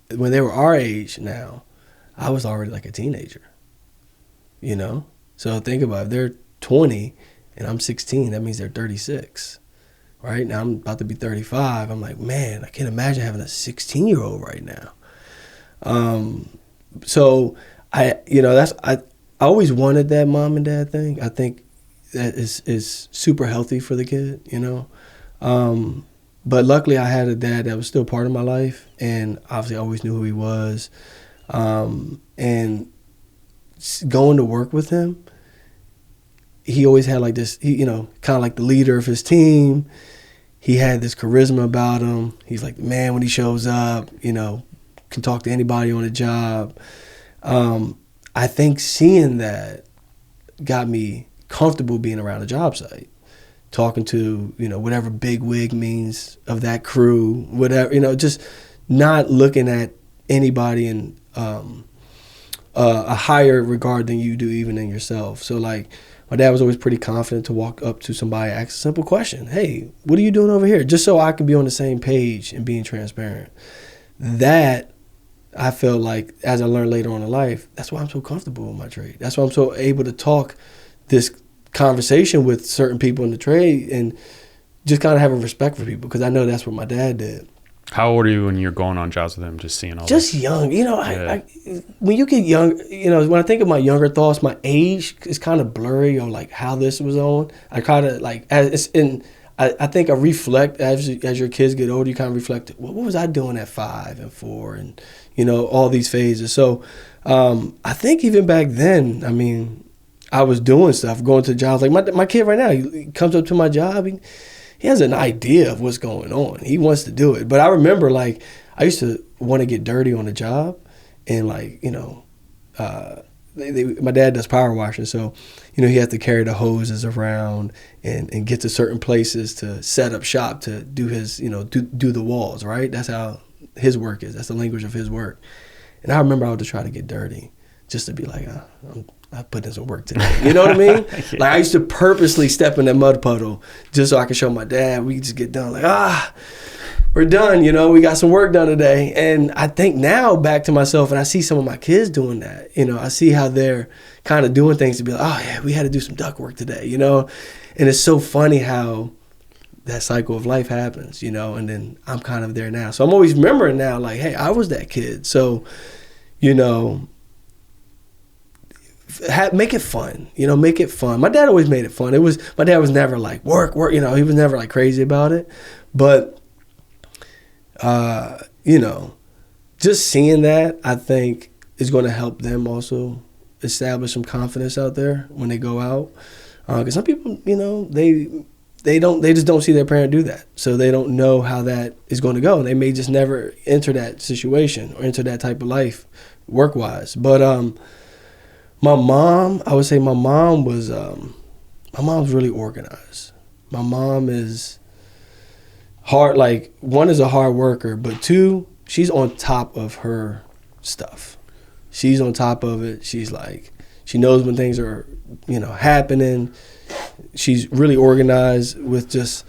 they were our age now, I was already like a teenager, So think about it. If they're 20 and I'm 16, that means they're 36, right? Now I'm about to be 35. I'm like, man, I can't imagine having a 16-year-old right now. So I always wanted that mom and dad thing. I think that is super healthy for the kid, But luckily I had a dad that was still part of my life, and obviously I always knew who he was. And going to work with him, he always had like this, kind of like the leader of his team. He had this charisma about him. He's like the man when he shows up, can talk to anybody on a job. I think seeing that got me comfortable being around a job site, talking to, whatever big wig means of that crew, whatever, just not looking at anybody in a higher regard than you do even in yourself. So like, my dad was always pretty confident to walk up to somebody, ask a simple question. Hey, what are you doing over here? Just so I could be on the same page and being transparent. That, I felt like, as I learned later on in life, that's why I'm so comfortable with my trade. That's why I'm so able to talk this conversation with certain people in the trade and just kind of having respect for people, because I know that's what my dad did. How old are you when you're going on jobs with him, just seeing all Just this? young. I when you get young, when I think of my younger thoughts, my age is kind of blurry on like how this was on. I kind of like, I think I reflect as your kids get older, you kind of reflect, what was I doing at 5 and 4 and, all these phases. So I think even back then, I mean, I was doing stuff, going to jobs. Like my kid right now, he comes up to my job, he has an idea of what's going on. He wants to do it. But I remember, like, I used to want to get dirty on the job. And, like, my dad does power washing. So, he has to carry the hoses around and get to certain places to set up shop to do his, do the walls, right? That's how his work is. That's the language of his work. And I remember I would just try to get dirty just to be like, I put in some work today. You know what I mean? Yeah. Like, I used to purposely step in that mud puddle just so I could show my dad we could just get done. Like, we're done, we got some work done today. And I think now back to myself, and I see some of my kids doing that. I see how they're kind of doing things to be like, oh, yeah, we had to do some duck work today, And it's so funny how that cycle of life happens, and then I'm kind of there now. So I'm always remembering now, like, hey, I was that kid. So, make it fun, make it fun. My dad always made it fun. My dad was never like work, he was never like crazy about it. But, just seeing that, I think, is going to help them also establish some confidence out there when they go out. Because some people, they just don't see their parent do that. So they don't know how that is going to go. And they may just never enter that situation or enter that type of life work-wise. But, my mom, I would say my mom's really organized. My mom is hard, like, one is a hard worker, but two, she's on top of her stuff. She's on top of it. She's like, she knows when things are, happening. She's really organized with just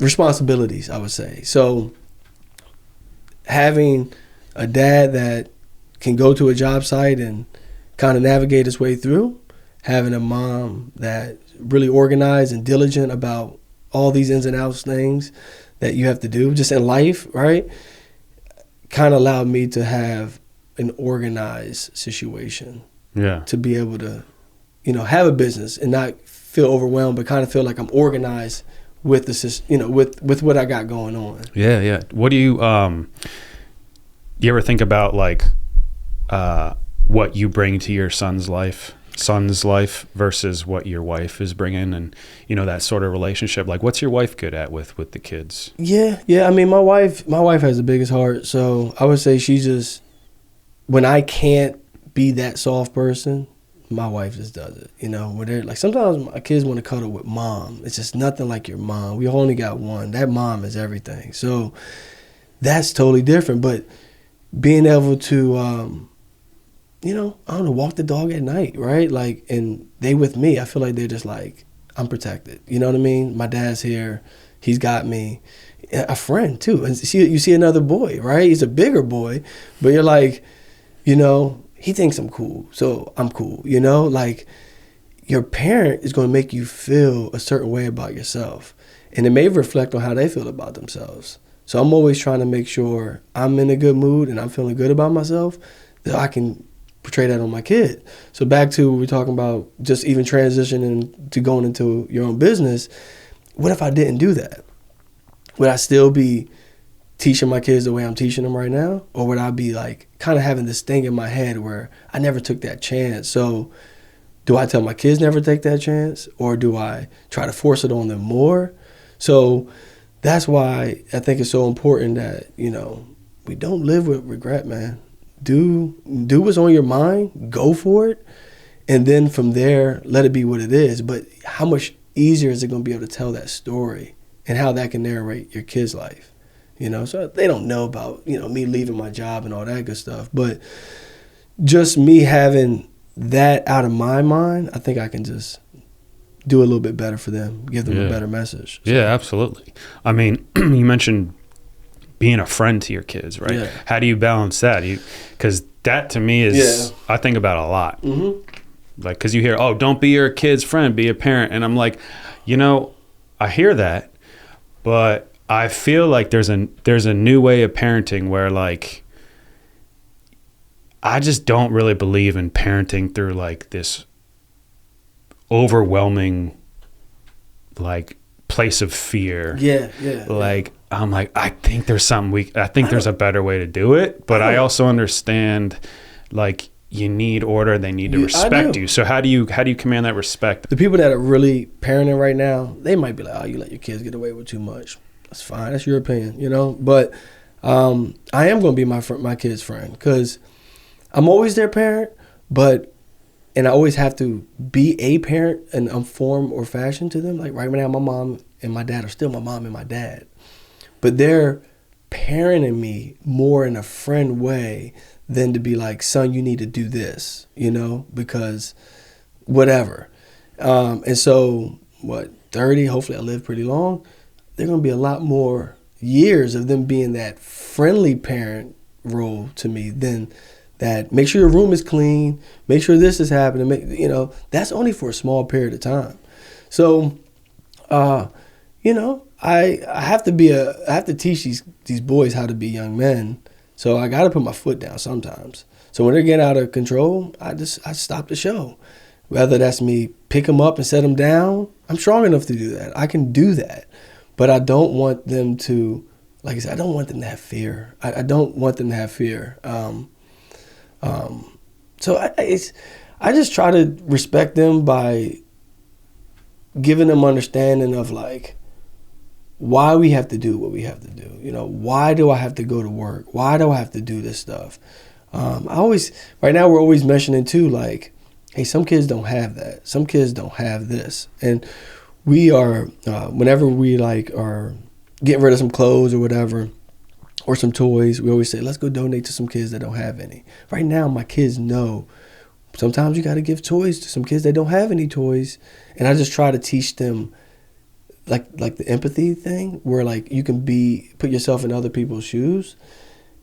responsibilities, I would say. So having a dad that can go to a job site and kind of navigate his way through, having a mom that really organized and diligent about all these ins and outs things that you have to do just in life, right, kind of allowed me to have an organized situation. Yeah. To be able to, have a business and not feel overwhelmed, but kind of feel like I'm organized with the, with what I got going on. Yeah, yeah. What do you ever think about, like, what you bring to your son's life versus what your wife is bringing, and that sort of relationship? Like, what's your wife good at with the kids? Yeah. I mean, my wife has the biggest heart, so I would say she just, when I can't be that soft person, my wife just does it. When they're like, sometimes my kids want to cuddle with mom. It's just nothing like your mom. We only got one. That mom is everything. So that's totally different. But being able to I don't know, walk the dog at night, right? Like, and they with me, I feel like they're just like, I'm protected. You know what I mean? My dad's here. He's got me. A friend, too. And you see another boy, right? He's a bigger boy. But you're like, he thinks I'm cool, so I'm cool. Like, your parent is going to make you feel a certain way about yourself. And it may reflect on how they feel about themselves. So I'm always trying to make sure I'm in a good mood and I'm feeling good about myself, that I can portray that on my kid. So back to what we're talking about, just even transitioning to going into your own business. What if I didn't do that? Would I still be teaching my kids the way I'm teaching them right now? Or would I be like kind of having this thing in my head where I never took that chance? So do I tell my kids never take that chance, or do I try to force it on them more? So that's why I think it's so important that, you know, we don't live with regret, man. Do what's on your mind, go for it, and then from there, let it be what it is. But how much easier is it going to be able to tell that story and how that can narrate your kid's life? You know, so they don't know about, you know, me leaving my job and all that good stuff. But just me having that out of my mind, I think I can just do a little bit better for them, give them a better message. So. Yeah, absolutely. I mean, you mentioned being a friend to your kids, right? Yeah. How do you balance that? Because that to me is, I think about a lot. Mm-hmm. Like, because you hear, oh, don't be your kid's friend, be a parent. And I'm like, you know, I hear that, but I feel like there's a new way of parenting where, like, I just don't really believe in parenting through like this overwhelming, like, place of fear. Yeah. Like, I'm like, I think there's something there's a better way to do it, but I also understand, like, you need order, they need to respect you. So how do you command that respect? The people that are really parenting right now, they might be like, oh, you let your kids get away with too much. That's fine. That's your opinion, you know? But I am going to be my kid's friend, because I'm always their parent, and I always have to be a parent in a form or fashion to them. Like right now, my mom and my dad are still my mom and my dad. But they're parenting me more in a friend way than to be like, son, you need to do this, you know, because whatever. And so, 30, hopefully I live pretty long, they're going to be a lot more years of them being that friendly parent role to me than that make sure your room is clean, make sure this is happening, you know, that's only for a small period of time. So, you know, I have to teach these boys how to be young men. So I got to put my foot down sometimes. So when they're getting out of control, I stop the show. Whether that's me pick them up and set them down, I'm strong enough to do that. I can do that. But I don't want them to, like I said, I don't want them to have fear. I don't want them to have fear. So I just try to respect them by giving them understanding of, like, why we have to do what we have to do. You know, why do I have to go to work? Why do I have to do this stuff? Right now we're always mentioning too, like, hey, some kids don't have that. Some kids don't have this. And we are, whenever we like are getting rid of some clothes or whatever, or some toys, we always say, let's go donate to some kids that don't have any. Right now, my kids know sometimes you got to give toys to some kids that don't have any toys. And I just try to teach them like the empathy thing, where like you can put yourself in other people's shoes.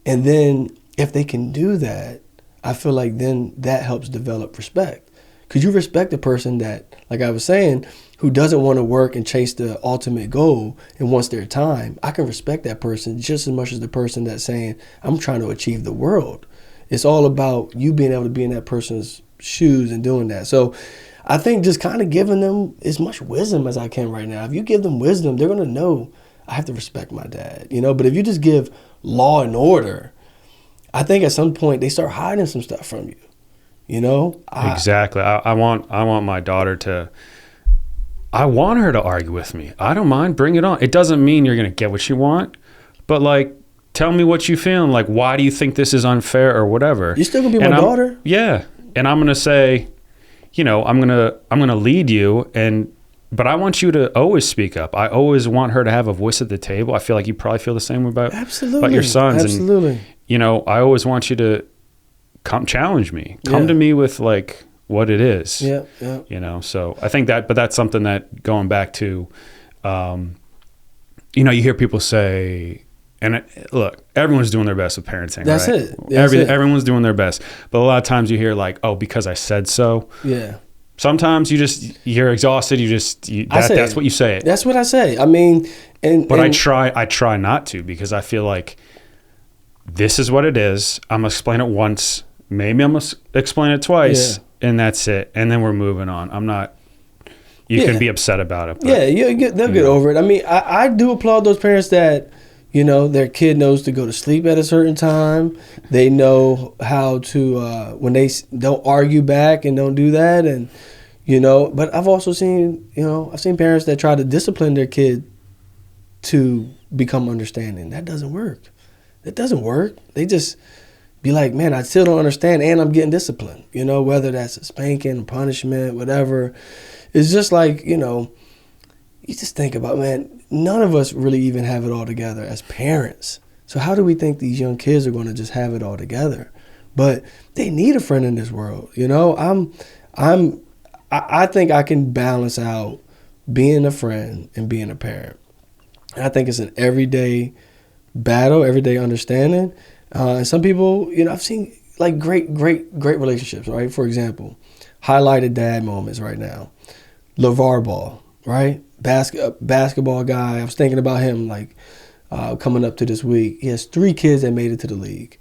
And then if they can do that, I feel like then that helps develop respect. Because you respect a person that, like I was saying, who doesn't want to work and chase the ultimate goal and wants their time. I can respect that person just as much as the person that's saying, I'm trying to achieve the world. It's all about you being able to be in that person's shoes and doing that. So I think just kind of giving them as much wisdom as I can right now. If you give them wisdom, they're going to know I have to respect my dad, you know. But if you just give law and order, I think at some point they start hiding some stuff from you, you know. Exactly. I want my daughter I want her to argue with me. I don't mind. Bring it on. It doesn't mean you're going to get what you want, but like, tell me what you feel. Like, why do you think this is unfair or whatever? You're still going to be my daughter? Yeah. And I'm going to say, you know, I'm going to lead you, but I want you to always speak up. I always want her to have a voice at the table. I feel like you probably feel the same about your sons. Absolutely. And, you know, I always want you to come challenge me. Come to me with like what it is. Yeah. You know, so I think but that's something that, going back to, you know, you hear people say, and look, everyone's doing their best with parenting. That's right? it. Everyone's doing their best. But a lot of times you hear like, oh, because I said so. Yeah. Sometimes you're exhausted. That's what you say. That's what I say. I mean, but I try not to, because I feel like this is what it is. I'm going to explain it once. Maybe I'm going to explain it twice, and that's it. And then we're moving on. I'm not, you can be upset about it. But, they'll get over it. I mean, I do applaud those parents that, You know, their kid knows to go to sleep at a certain time. They know how to, when they don't argue back and don't do that. And, you know, but I've also seen, I've seen parents that try to discipline their kid to become understanding. That doesn't work. It doesn't work. They just be like, man, I still don't understand and I'm getting disciplined. You know, whether that's a spanking, punishment, whatever. It's just like, you just think about, man, none of us really even have it all together as parents. So how do we think these young kids are going to just have it all together? But they need a friend in this world. I think I can balance out being a friend and being a parent. And I think it's an everyday battle, everyday understanding. And some people, I've seen like great relationships, right? For example, highlighted dad moments right now. LeVar Ball, right? Basketball guy. I was thinking about him like coming up to this week. He has 3 kids that made it to the league.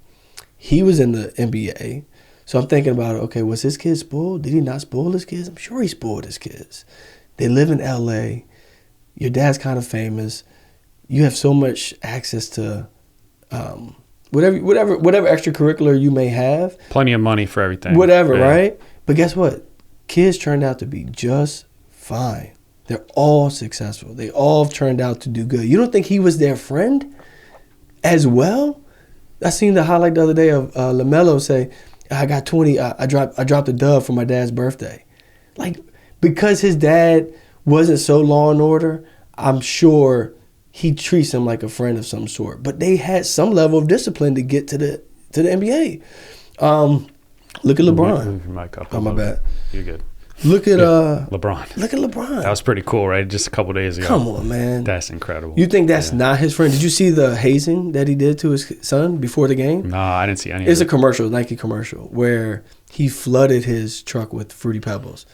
He was in the NBA. So I'm thinking about, okay, was his kid spoiled? Did he not spoil his kids? I'm sure he spoiled his kids. They live in LA. Your dad's kind of famous. You have so much access to whatever extracurricular you may have. Plenty of money for everything. Whatever, yeah. Right? But guess what? Kids turned out to be just fine. They're all successful. They all turned out to do good. You don't think he was their friend as well? I seen the highlight the other day of LaMelo say, I got 20, I dropped a dub for my dad's birthday. Like, because his dad wasn't so law and order, I'm sure he treats him like a friend of some sort. But they had some level of discipline to get to the NBA. Look at LeBron. Move your mic up. Oh, my bad. You're good. Look at LeBron. Look at LeBron. That was pretty cool, right? Just a couple days ago. Come on, man. That's incredible. You think that's not his friend? Did you see the hazing that he did to his son before the game? No, I didn't see any of it. It's a commercial, Nike commercial, where he flooded his truck with Fruity Pebbles.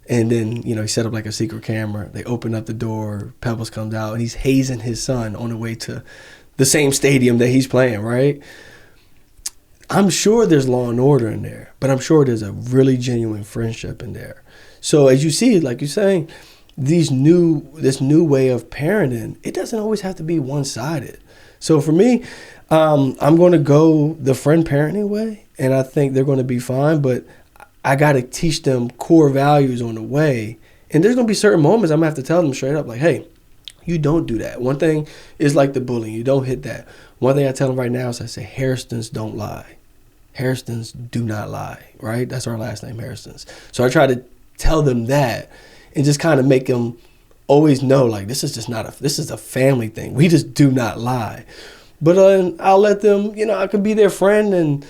And then, he set up like a secret camera. They open up the door, Pebbles comes out, and he's hazing his son on the way to the same stadium that he's playing, right? I'm sure there's law and order in there, but I'm sure there's a really genuine friendship in there. So as you see, like you're saying, this new way of parenting, it doesn't always have to be one-sided. So for me, I'm going to go the friend parenting way, and I think they're going to be fine, but I got to teach them core values on the way. And there's going to be certain moments I'm going to have to tell them straight up, like, hey, you don't do that. One thing is like the bullying. You don't hit that. One thing I tell them right now is I say, Hairstons don't lie. Hairstons do not lie, right? That's our last name, Hairstons. So I try to tell them that and just kind of make them always know, like, this is a family thing. We just do not lie. But I'll let them, I could be their friend and,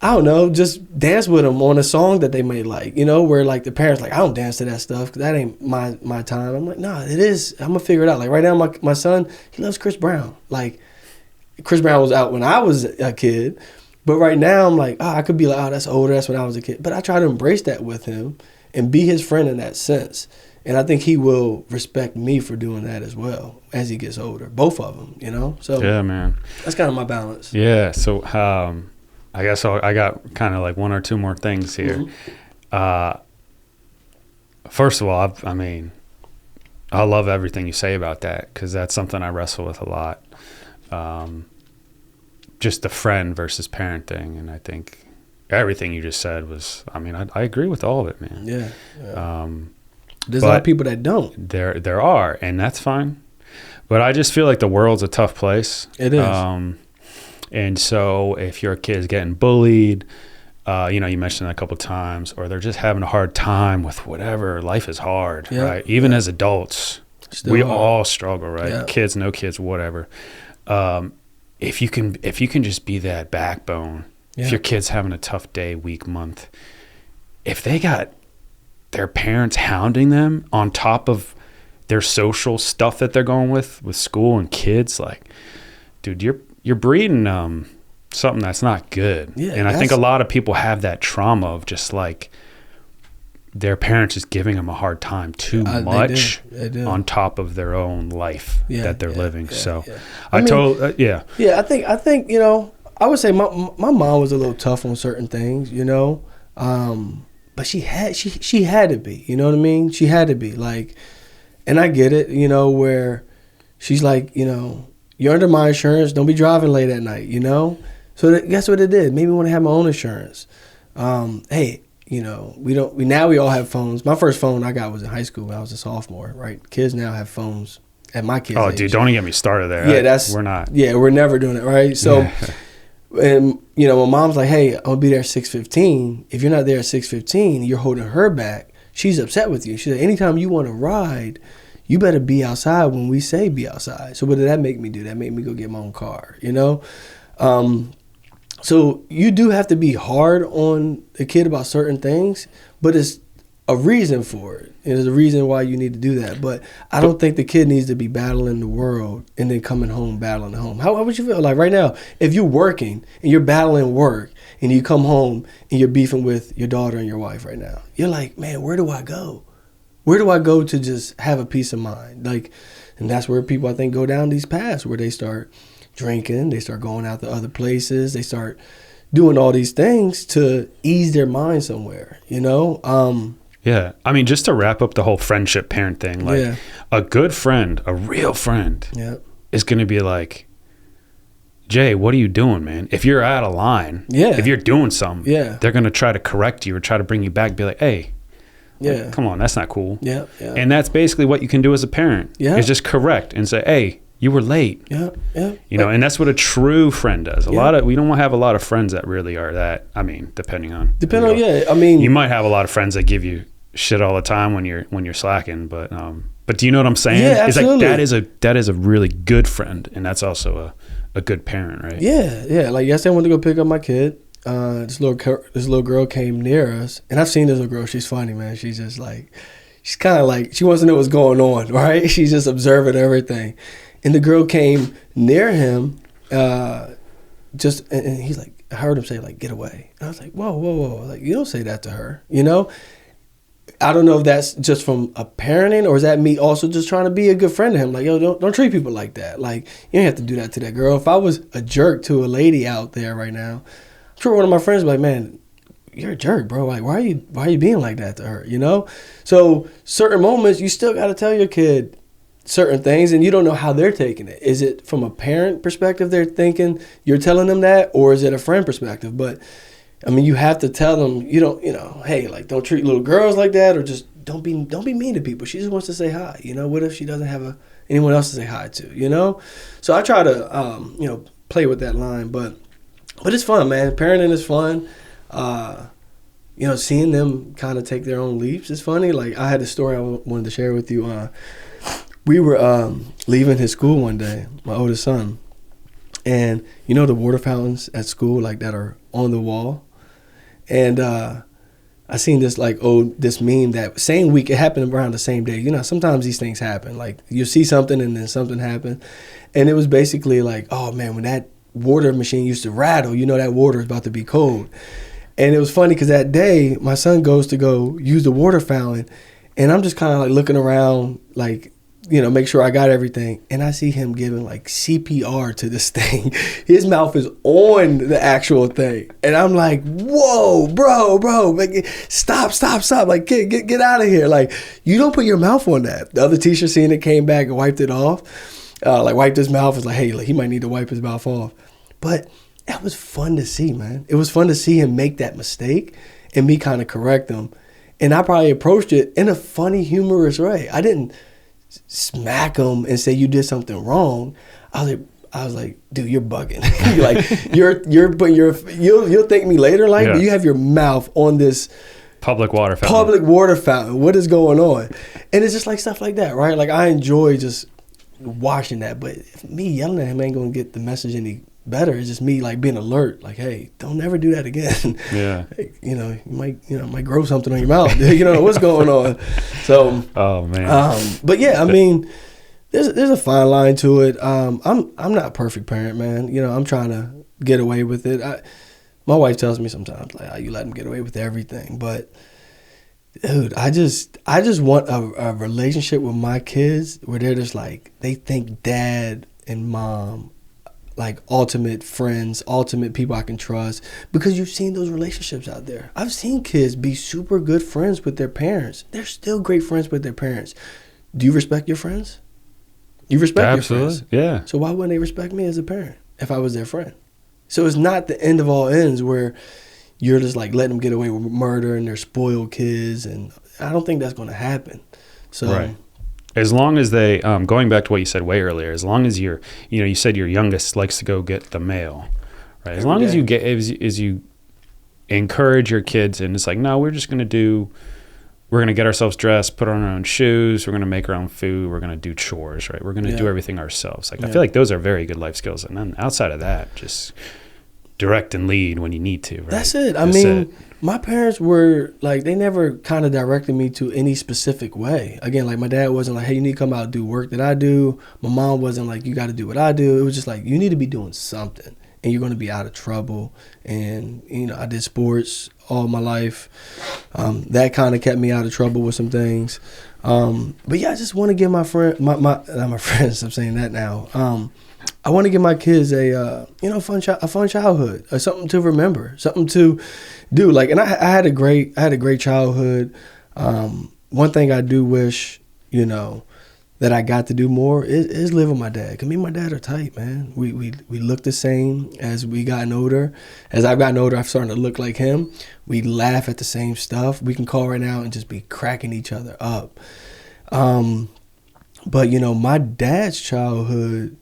I don't know, just dance with them on a song that they may like, where like the parents like, I don't dance to that stuff because that ain't my time. I'm like, nah, it is. I'm going to figure it out. Like right now, my son, he loves Chris Brown. Like Chris Brown was out when I was a kid. But right now, I'm like, I could be like, that's older. That's when I was a kid. But I try to embrace that with him and be his friend in that sense. And I think he will respect me for doing that as well as he gets older. Both of them, So yeah, man, that's kind of my balance. Yeah. So I guess I got kind of like one or two more things here. Mm-hmm. First of all, I love everything you say about that because that's something I wrestle with a lot. Just the friend versus parent thing. And I think everything you just said was, I agree with all of it, man. Yeah. There's a lot of people that don't. There are, and that's fine. But I just feel like the world's a tough place. It is. And so if your kid's getting bullied, you mentioned that a couple of times, or they're just having a hard time with whatever, life is hard, right? Even as adults, we all struggle, right? Yeah. Kids, no kids, whatever. If you can just be that backbone, if your kid's having a tough day, week, month, if they got their parents hounding them on top of their social stuff that they're going with school and kids, like, dude, you're breeding something that's not good. Yeah, and I think a lot of people have that trauma of just like their parents just giving them a hard time too much they do. On top of their own life that they're living. I think I would say my mom was a little tough on certain things, but she had to be, you know what I mean? She had to be like, and I get it, where she's like, you're under my insurance. Don't be driving late at night, you know? So guess what it did? Made me want to have my own insurance. Hey, you know, we all have phones. My first phone I got was in high school when I was a sophomore, right? Kids now have phones at my kids' age. Dude, don't even get me started there. Yeah, we're not. Yeah, we're never doing it, right? So, and, you know, my mom's like, hey, I'm going to be there at 6:15. If you're not there at 6:15, you're holding her back. She's upset with you. She said, anytime you want to ride, you better be outside when we say be outside. So what did that make me do? That made me go get my own car, you know? So you do have to be hard on a kid about certain things, but it's a reason for it. And there's a reason why you need to do that. But I don't think the kid needs to be battling the world and then coming home battling at home. How would you feel? Like right now, if you're working and you're battling work and you come home and you're beefing with your daughter and your wife right now, you're like, man, where do I go? Where do I go to just have a peace of mind? Like, and that's where people, I think, go down these paths where they start drinking, they start going out to other places, they start doing all these things to ease their mind somewhere, you know? Yeah. I mean, just to wrap up the whole friendship parent thing, like a good friend, a real friend is going to be like, Jay, what are you doing, man? If you're out of line, if you're doing something, they're going to try to correct you or try to bring you back, be like, hey, like, come on, that's not cool. And that's basically what you can do as a parent is just correct and say, hey, you were late. You know, and that's what a true friend does. We don't have a lot of friends that really are that. I mean, depending on. I mean, you might have a lot of friends that give you shit all the time when you're slacking, but do you know what I'm saying? Yeah, absolutely. It's like that is a really good friend, and that's also a good parent, right? Yeah. Like yesterday, I went to go pick up my kid. This little girl came near us, and I've seen this little girl. She's funny, man. She's just like, she's kind of like, she wants to know what's going on, right? She's just observing everything. And the girl came near him, and he's like, I heard him say, like, get away. And I was like, whoa. Like, you don't say that to her, you know? I don't know if that's just from a parenting or is that me also just trying to be a good friend to him? Like, yo, don't treat people like that. Like, you don't have to do that to that girl. If I was a jerk to a lady out there right now, I'm sure one of my friends would be like, man, you're a jerk, bro. Like, why are you being like that to her, you know? So certain moments, you still got to tell your kid certain things, and you don't know how they're taking it. Is it from a parent perspective they're thinking you're telling them that, or is it a friend perspective? But I mean, you have to tell them, hey, like, don't treat little girls like that, or just don't be mean to people. She just wants to say hi. You know, what if she doesn't have anyone else to say hi to? You know, so I try to play with that line, but it's fun, man. Parenting is fun. Seeing them kind of take their own leaps is funny. Like, I had a story I wanted to share with you. We were leaving his school one day, my oldest son, and you know the water fountains at school, like, that are on the wall. And I seen this this meme that same week, it happened around the same day. You know, sometimes these things happen. Like, you see something and then something happened. And it was basically like, oh man, when that water machine used to rattle, you know that water is about to be cold. And it was funny because that day my son goes to go use the water fountain, and I'm just kind of like looking around, like, make sure I got everything. And I see him giving like CPR to this thing. His mouth is on the actual thing. And I'm like, whoa, bro, like, stop. Like, get out of here. Like, you don't put your mouth on that. The other teacher seen it, came back and wiped it off. Wiped his mouth. Was like, hey, like, he might need to wipe his mouth off. But that was fun to see, man. It was fun to see him make that mistake and me kind of correct him. And I probably approached it in a funny, humorous way. I didn't smack him and say you did something wrong. I was like, dude, you're bugging. Like, you'll thank me later. Like, you have your mouth on this public water fountain. What is going on? And it's just like stuff like that, right? Like, I enjoy just watching that, but me yelling at him ain't gonna get the message any better. It's just me, like, being alert, like, hey, don't ever do that again. Yeah. Hey, you might grow something on your mouth. You know what's going on. So, oh man. But yeah, I mean, there's a fine line to it. I'm not a perfect parent, man. I'm trying to get away with it. My wife tells me sometimes, like, oh, you let them get away with everything, but dude, I just want a relationship with my kids where they're just like, they think dad and mom like ultimate friends, ultimate people I can trust, because you've seen those relationships out there. I've seen kids be super good friends with their parents. They're still great friends with their parents. Do you respect your friends? You respect your Absolutely. friends. Yeah. So why wouldn't they respect me as a parent if I was their friend? So it's not the end of all ends where you're just like letting them get away with murder and they're spoiled kids, and I don't think that's going to happen. So, right. As long as they, going back to what you said way earlier, as long as you said your youngest likes to go get the mail, right? As long as you as you encourage your kids, and it's like, no, we're going to get ourselves dressed, put on our own shoes, we're going to make our own food, we're going to do chores, right? We're going to do everything ourselves. Like, I feel like those are very good life skills. And then outside of that, just direct and lead when you need to, right? That's it. I mean, my parents were like, they never kind of directed me to any specific way. Again, like my dad wasn't like, hey, you need to come out and do work that I do. My mom wasn't like, you got to do what I do. It was just like, you need to be doing something and you're going to be out of trouble. And, I did sports all my life. That kind of kept me out of trouble with some things. But yeah, I just want to give my friend, not my friends, I'm saying that now. I want to give my kids a fun childhood, something to remember, something to do. Like, and I had a great childhood. One thing I do wish, that I got to do more is live with my dad. 'Cause me and my dad are tight, man. We look the same as we gotten older. As I've gotten older, I've started to look like him. We laugh at the same stuff. We can call right now and just be cracking each other up. But my dad's childhood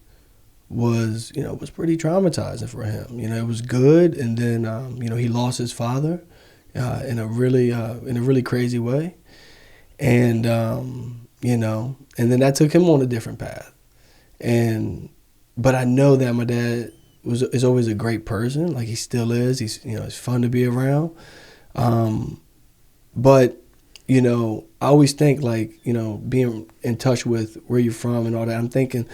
was pretty traumatizing for him. It was good, and then he lost his father in a really crazy way, and and then that took him on a different path. But I know that my dad is always a great person. Like, he still is. He's it's fun to be around. But I always think, like, being in touch with where you're from and all that, I'm thinking,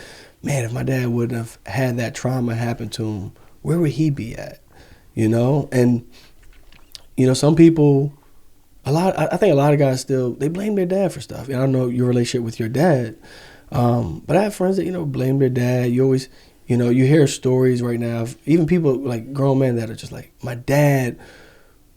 man, if my dad wouldn't have had that trauma happen to him, where would he be at? And some people, I think a lot of guys still, they blame their dad for stuff. I don't know your relationship with your dad, but I have friends that blame their dad. You always, you hear stories right now of even people, like grown men, that are just like, my dad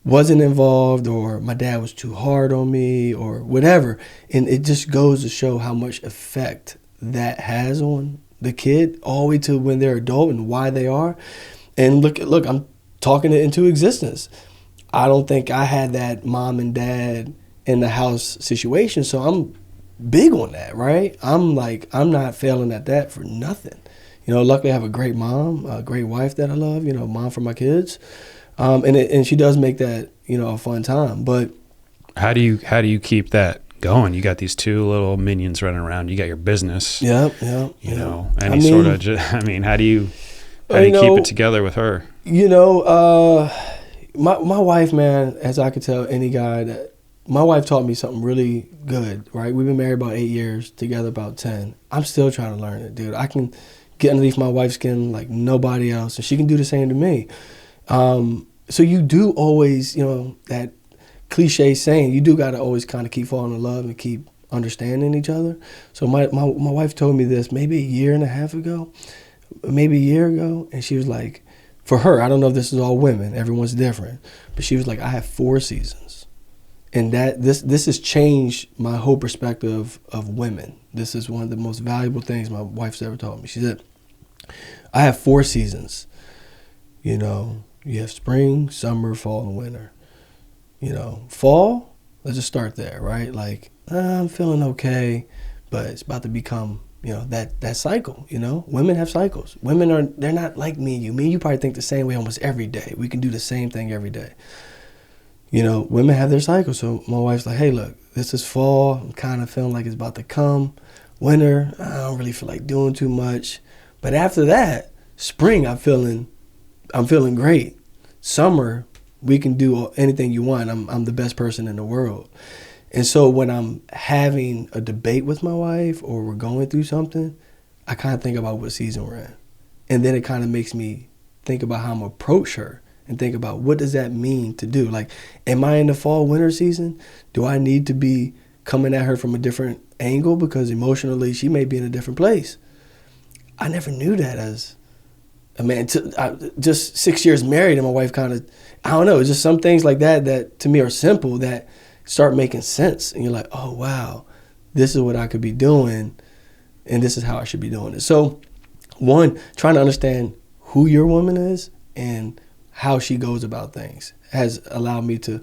wasn't involved, or my dad was too hard on me, or whatever. And it just goes to show how much effect that has on the kid all the way to when they're adult and why they are. And look, I'm talking it into existence. I don't think I had that mom and dad in the house situation, so I'm big on that, right? I'm not failing at that for nothing. Luckily I have a great mom, a great wife that I love, mom for my kids. And she does make that, a fun time. But how do you keep that going? You got these two little minions running around. You got your business. Yeah. How do you keep it together with her? My wife, man, as I could tell any guy, that my wife taught me something really good, right? We've been married about 8 years, together about 10. I'm still trying to learn it, dude. I can get underneath my wife's skin like nobody else, and she can do the same to me. So you do always, that cliche saying, you do got to always kind of keep falling in love and keep understanding each other. So my wife told me this maybe a year ago, and she was like, for her, I don't know if this is all women, everyone's different, but she was like, I have 4 seasons. And that this has changed my whole perspective of women. This is one of the most valuable things my wife's ever taught me. She said, I have 4 seasons. You have spring, summer, fall, and winter. Fall, let's just start there, right? Like, I'm feeling okay, but it's about to become, that cycle, Women have cycles. They're not like me and you. Me and you probably think the same way almost every day. We can do the same thing every day. Women have their cycle. So my wife's like, hey, look, this is fall. I'm kind of feeling like it's about to come. Winter, I don't really feel like doing too much. But after that, spring, I'm feeling great. Summer, we can do anything you want. I'm the best person in the world. And so when I'm having a debate with my wife or we're going through something, I kind of think about what season we're in. And then it kind of makes me think about how I'm going to approach her and think about what does that mean to do? Like, am I in the fall, winter season? Do I need to be coming at her from a different angle because emotionally she may be in a different place? I never knew that as a man. Just 6 years married and my wife kind of, I don't know, it's just some things like that to me are simple that start making sense. And you're like, oh, wow, this is what I could be doing and this is how I should be doing it. So, one, trying to understand who your woman is and how she goes about things has allowed me to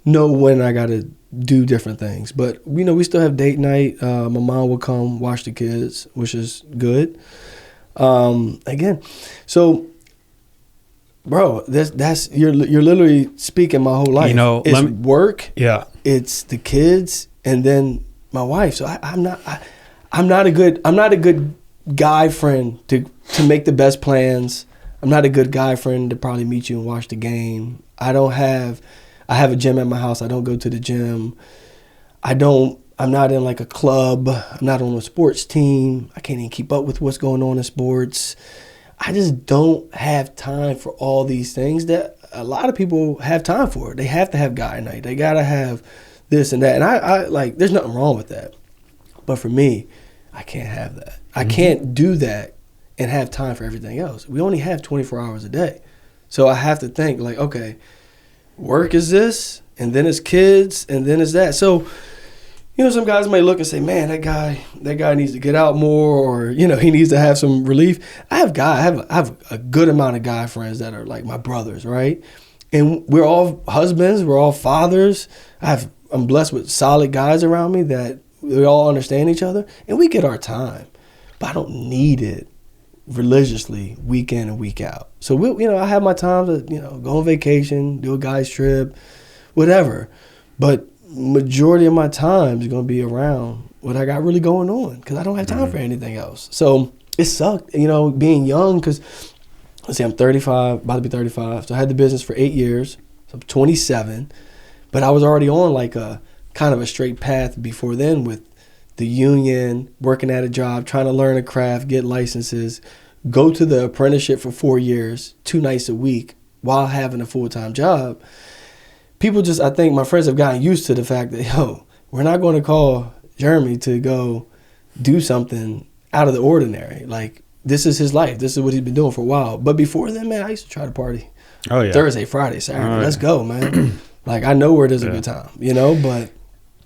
know when I got to do different things. But, we still have date night. My mom will come watch the kids, which is good. Again, so, bro, that's you're literally speaking my whole life. It's work. Yeah. It's the kids, and then my wife. So I'm not a good guy friend to make the best plans. I'm not a good guy friend to probably meet you and watch the game. I have a gym at my house. I don't go to the gym. I'm not in like a club. I'm not on a sports team. I can't even keep up with what's going on in sports. I just don't have time for all these things that a lot of people have time for. They have to have guy night. They got to have this and that. And I like, there's nothing wrong with that. But for me, I can't have that. I can't do that and have time for everything else. We only have 24 hours a day. So I have to think like, okay, work is this, and then it's kids, and then it's that. So, some guys may look and say, man, that guy needs to get out more, or, he needs to have some relief. I have a good amount of guy friends that are like my brothers, right? And we're all husbands, we're all fathers. I'm blessed with solid guys around me that we all understand each other, and we get our time. But I don't need it religiously week in and week out. So I have my time to go on vacation, do a guy's trip, whatever. But majority of my time is going to be around what I got really going on because I don't have time for anything else. So it sucked, being young because, let's see, I'm 35, about to be 35. So I had the business for 8 years. So I'm 27. But I was already on like a kind of a straight path before then with the union, working at a job, trying to learn a craft, get licenses, go to the apprenticeship for 4 years, 2 nights a week while having a full-time job. People I think my friends have gotten used to the fact that, we're not going to call Jeremy to go do something out of the ordinary. Like, this is his life. This is what he's been doing for a while. But before then, man, I used to try to party. Oh, yeah. Thursday, Friday, Saturday. Let's go, man. Like, I know where there's a good time, but.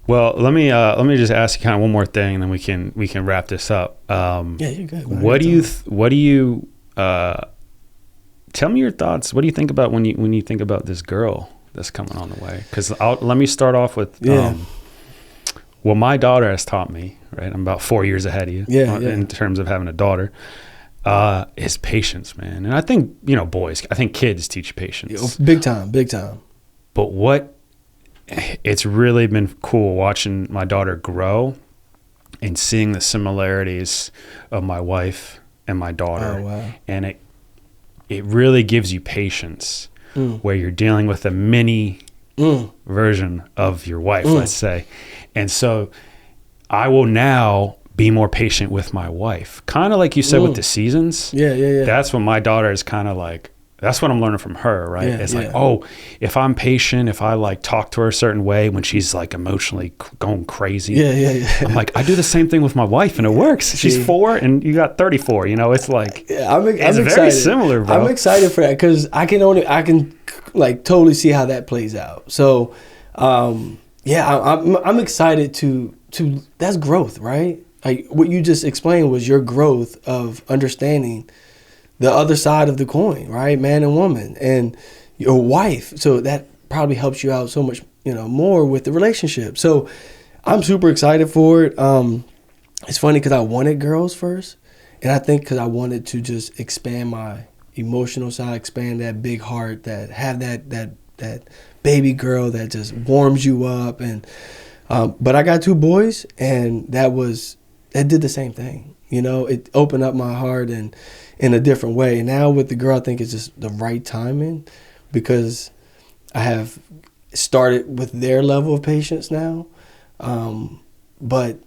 Well, let me just ask you kind of one more thing, and then we can wrap this up. Yeah, you're good. What do you tell me your thoughts? What do you think about when you think about this girl that's coming on the way? Because let me start off with what my daughter has taught me. Right, I'm about 4 years ahead of you. In terms of having a daughter, is patience, man. And I think I think kids teach patience. Big time. But it's really been cool watching my daughter grow and seeing the similarities of my wife and my daughter. Oh, wow. And it really gives you patience where you're dealing with a mini version of your wife, let's say. And so I will now be more patient with my wife. Kind of like you said with the seasons. Yeah. That's what my daughter is kind of like. That's what I'm learning from her, right? Yeah, it's like, if I'm patient, if I like talk to her a certain way when she's like emotionally going crazy. Yeah. I'm like, I do the same thing with my wife and it works. She's 4 and you got 34, it's like, I'm it's excited. Very similar, bro. I'm excited for that because I can like totally see how that plays out. So, I'm excited to that's growth, right? Like what you just explained was your growth of understanding the other side of the coin, right? Man and woman and your wife. So that probably helps you out so much, more with the relationship. So I'm super excited for it. It's funny because I wanted girls first. And I think because I wanted to just expand my emotional side, expand that big heart, that have that baby girl that just warms you up. And but I got 2 boys and that did the same thing. It opened up my heart and in a different way. And now with the girl, I think it's just the right timing because I have started with their level of patience now. But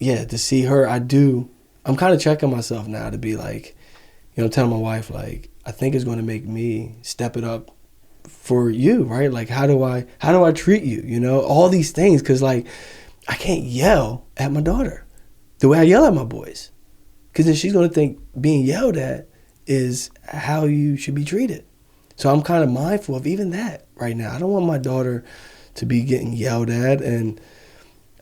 yeah, to see her, I'm kind of checking myself now to be like, telling my wife, like, I think it's going to make me step it up for you, right? Like, how do I treat you? All these things. Cause like, I can't yell at my daughter the way I yell at my boys. Because then she's going to think being yelled at is how you should be treated. So I'm kind of mindful of even that right now. I don't want my daughter to be getting yelled at, and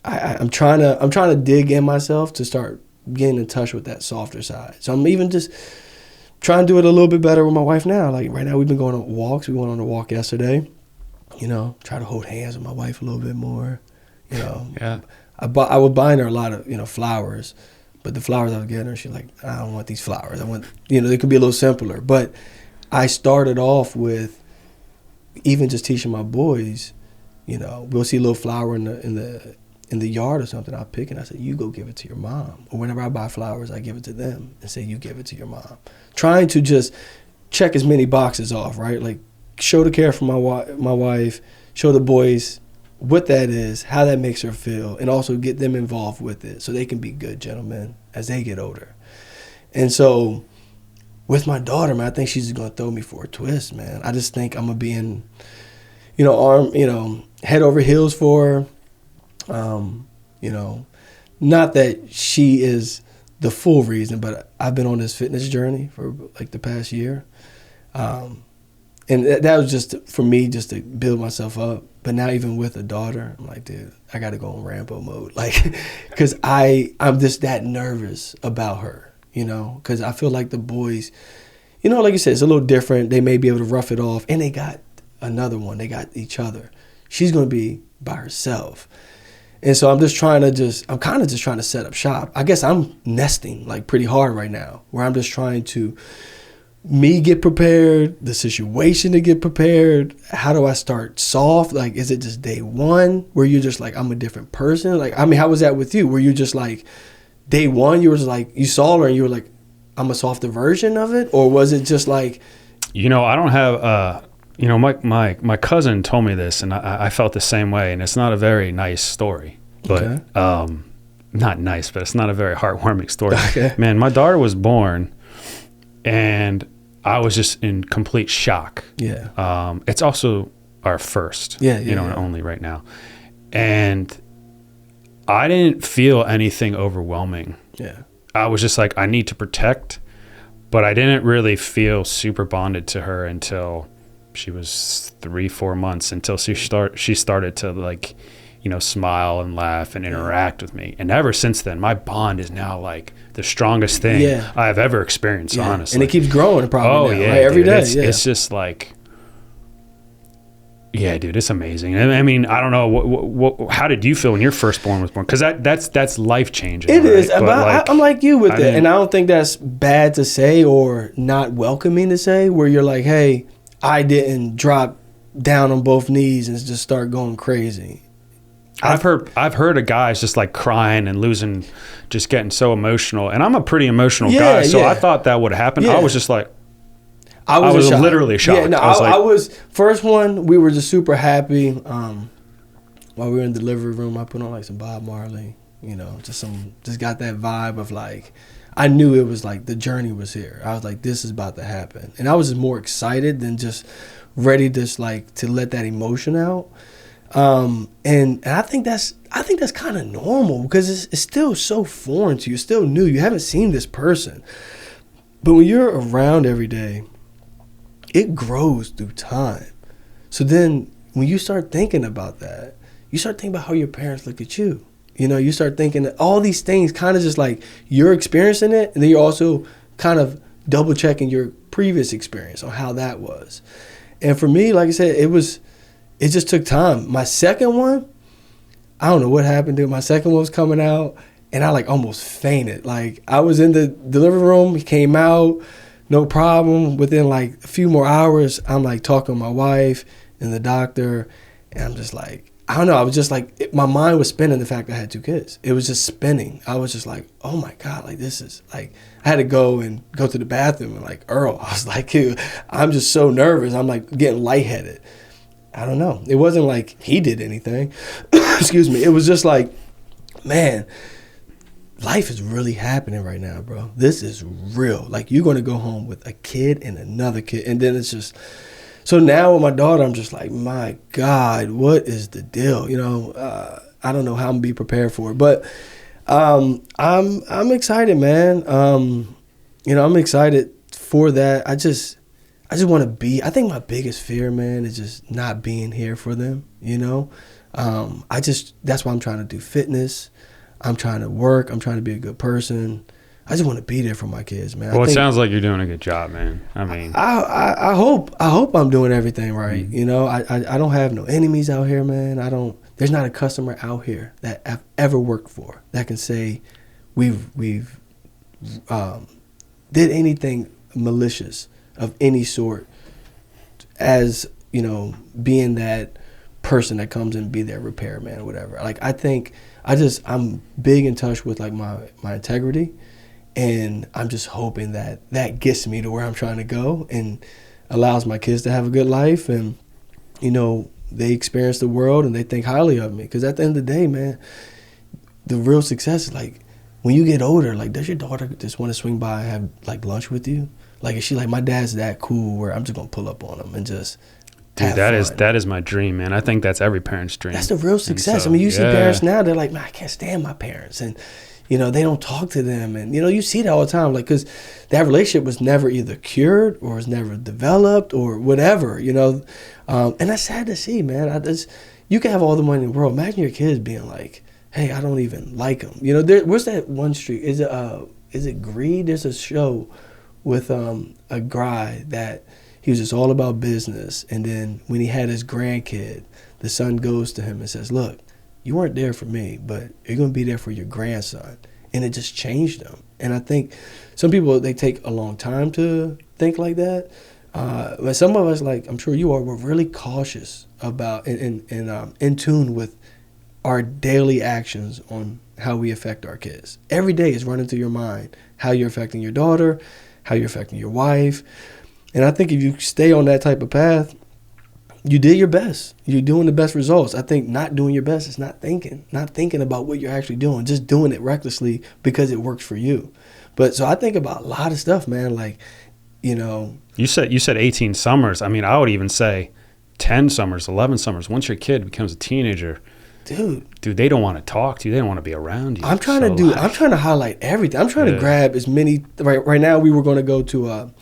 I'm trying to dig in myself to start getting in touch with that softer side. So I'm even just trying to do it a little bit better with my wife now. Like right now we've been going on walks. We went on a walk yesterday, you know, try to hold hands with my wife a little bit more, you know. Yeah. I was buying her a lot of, you know, flowers, but the flowers I was getting her, she's like, I don't want these flowers. I want, you know, they could be a little simpler. But I started off with even just teaching my boys, you know, we'll see a little flower in the yard or something, I'll pick it and I say, you go give it to your mom. Or whenever I buy flowers, I give it to them and say, you give it to your mom. Trying to just check as many boxes off, right? Like show the care for my wife, show the boys what that is, how that makes her feel, and also get them involved with it so they can be good gentlemen as they get older. And so with my daughter, man, I think she's going to throw me for a twist, man. I just think I'm going to be in, you know, head over heels for her. You know, not that she is the full reason, but I've been on this fitness journey for like the past year. And that was just for me, just to build myself up. But now even with a daughter, I'm like, dude, I got to go in Rambo mode. Like, because I'm just that nervous about her, you know, because I feel like the boys, you know, like you said, it's a little different. They may be able to rough it off. And they got another one. They got each other. She's going to be by herself. And so I'm kind of just trying to set up shop. I guess I'm nesting like pretty hard right now, where I'm just trying to get prepared, the situation to get prepared. How do I start soft? Like, is it just day one where you're just like, I'm a different person? Like, I mean, how was that with you? Were you just like, day one, you were just like, you saw her and you were like, I'm a softer version of it? Or was it just like... You know, I don't have, you know, my cousin told me this and I felt the same way, and it's not a very nice story. But, okay. Not nice, but it's not a very heartwarming story. Okay. Man, my daughter was born and I was just in complete shock. Yeah. It's also our first, you know, and only right now. And I didn't feel anything overwhelming. Yeah. I was just like, I need to protect, but I didn't really feel super bonded to her until she was 3-4 months, until she started to like, you know, smile and laugh and interact with me. And ever since then, my bond is now like the strongest thing I've ever experienced, honestly. And it keeps growing probably now, right? Every day. It's just like, yeah, dude, it's amazing. I mean, I don't know, how did you feel when your firstborn was born? Because that's life-changing. It is, but like, I'm like you with it. And I don't think that's bad to say or not welcoming to say, where you're like, hey, I didn't drop down on both knees and just start going crazy. I've heard of guys just like crying and losing, just getting so emotional. And I'm a pretty emotional guy, so I thought that would happen. I was just like, I was literally shocked. Yeah, no, I was first one. We were just super happy. While we were in the delivery room, I put on like some Bob Marley. You know, just got that vibe of like, I knew it was like the journey was here. I was like, this is about to happen, and I was just more excited than just ready to let that emotion out. And I think that's kind of normal, because it's still so foreign to you. It's still new. You haven't seen this person. But when you're around every day, it grows through time. So then when you start thinking about that, you start thinking about how your parents look at you. You know, you start thinking that all these things kind of just like you're experiencing it, and then you're also kind of double checking your previous experience on how that was. And for me, like I said, it just took time. My second one, I don't know what happened, dude. My second one was coming out, and I like almost fainted. Like, I was in the delivery room, he came out, no problem. Within like a few more hours, I'm like talking to my wife and the doctor, and I'm just like, I don't know. I was just like, my mind was spinning the fact that I had 2 kids. It was just spinning. I was just like, oh my God, like this is like, I had to go to the bathroom and like Earl. I was like, dude, I'm just so nervous. I'm like getting lightheaded. I don't know. It wasn't like he did anything. Excuse me. It was just like, man, life is really happening right now, bro. This is real. Like, you're going to go home with a kid and another kid. And then it's just, so now with my daughter, I'm just like, my God, what is the deal? You know, I don't know how I'm going to be prepared for it. But I'm excited, man. You know, I'm excited for that. I just want to be, I think my biggest fear, man, is just not being here for them, you know? That's why I'm trying to do fitness. I'm trying to work. I'm trying to be a good person. I just want to be there for my kids, man. Well, it sounds like you're doing a good job, man. I mean, I hope I'm doing everything right. You know, I don't have no enemies out here, man. There's not a customer out here that I've ever worked for that can say we've did anything malicious of any sort, as, you know, being that person that comes and be their repairman or whatever. Like, I think I'm big in touch with like my integrity. And I'm just hoping that gets me to where I'm trying to go and allows my kids to have a good life. And, you know, they experience the world and they think highly of me. Because at the end of the day, man, the real success is like when you get older, like, does your daughter just want to swing by and have like lunch with you? Like, is she like, my dad's that cool where I'm just going to pull up on him and just Dude, that is my dream, man. I think that's every parent's dream. That's the real success. So, I mean, you see parents now, they're like, man, I can't stand my parents. And, you know, they don't talk to them. And, you know, you see that all the time. Like, because that relationship was never either cured or was never developed or whatever, you know. And that's sad to see, man. You can have all the money in the world. Imagine your kids being like, hey, I don't even like them. You know, where's that one street? Is it Greed? There's a show with a guy that he was just all about business. And then when he had his grandkid, the son goes to him and says, look, you weren't there for me, but you're going to be there for your grandson. And it just changed them. And I think some people, they take a long time to think like that. But some of us, like I'm sure you are, we're really cautious about and in tune with our daily actions on how we affect our kids. Every day is running through your mind how you're affecting your daughter, how you're affecting your wife. And I think if you stay on that type of path, you did your best. You're doing the best results. I think not doing your best is not thinking about what you're actually doing, just doing it recklessly because it works for you. But so I think about a lot of stuff, man. Like, you know, you said 18 summers. I mean, I would even say 10 summers, 11 summers. Once your kid becomes a teenager, dude, they don't want to talk to you. They don't want to be around you. I'm trying to highlight everything. I'm trying to grab as many. Right now, we were going to go to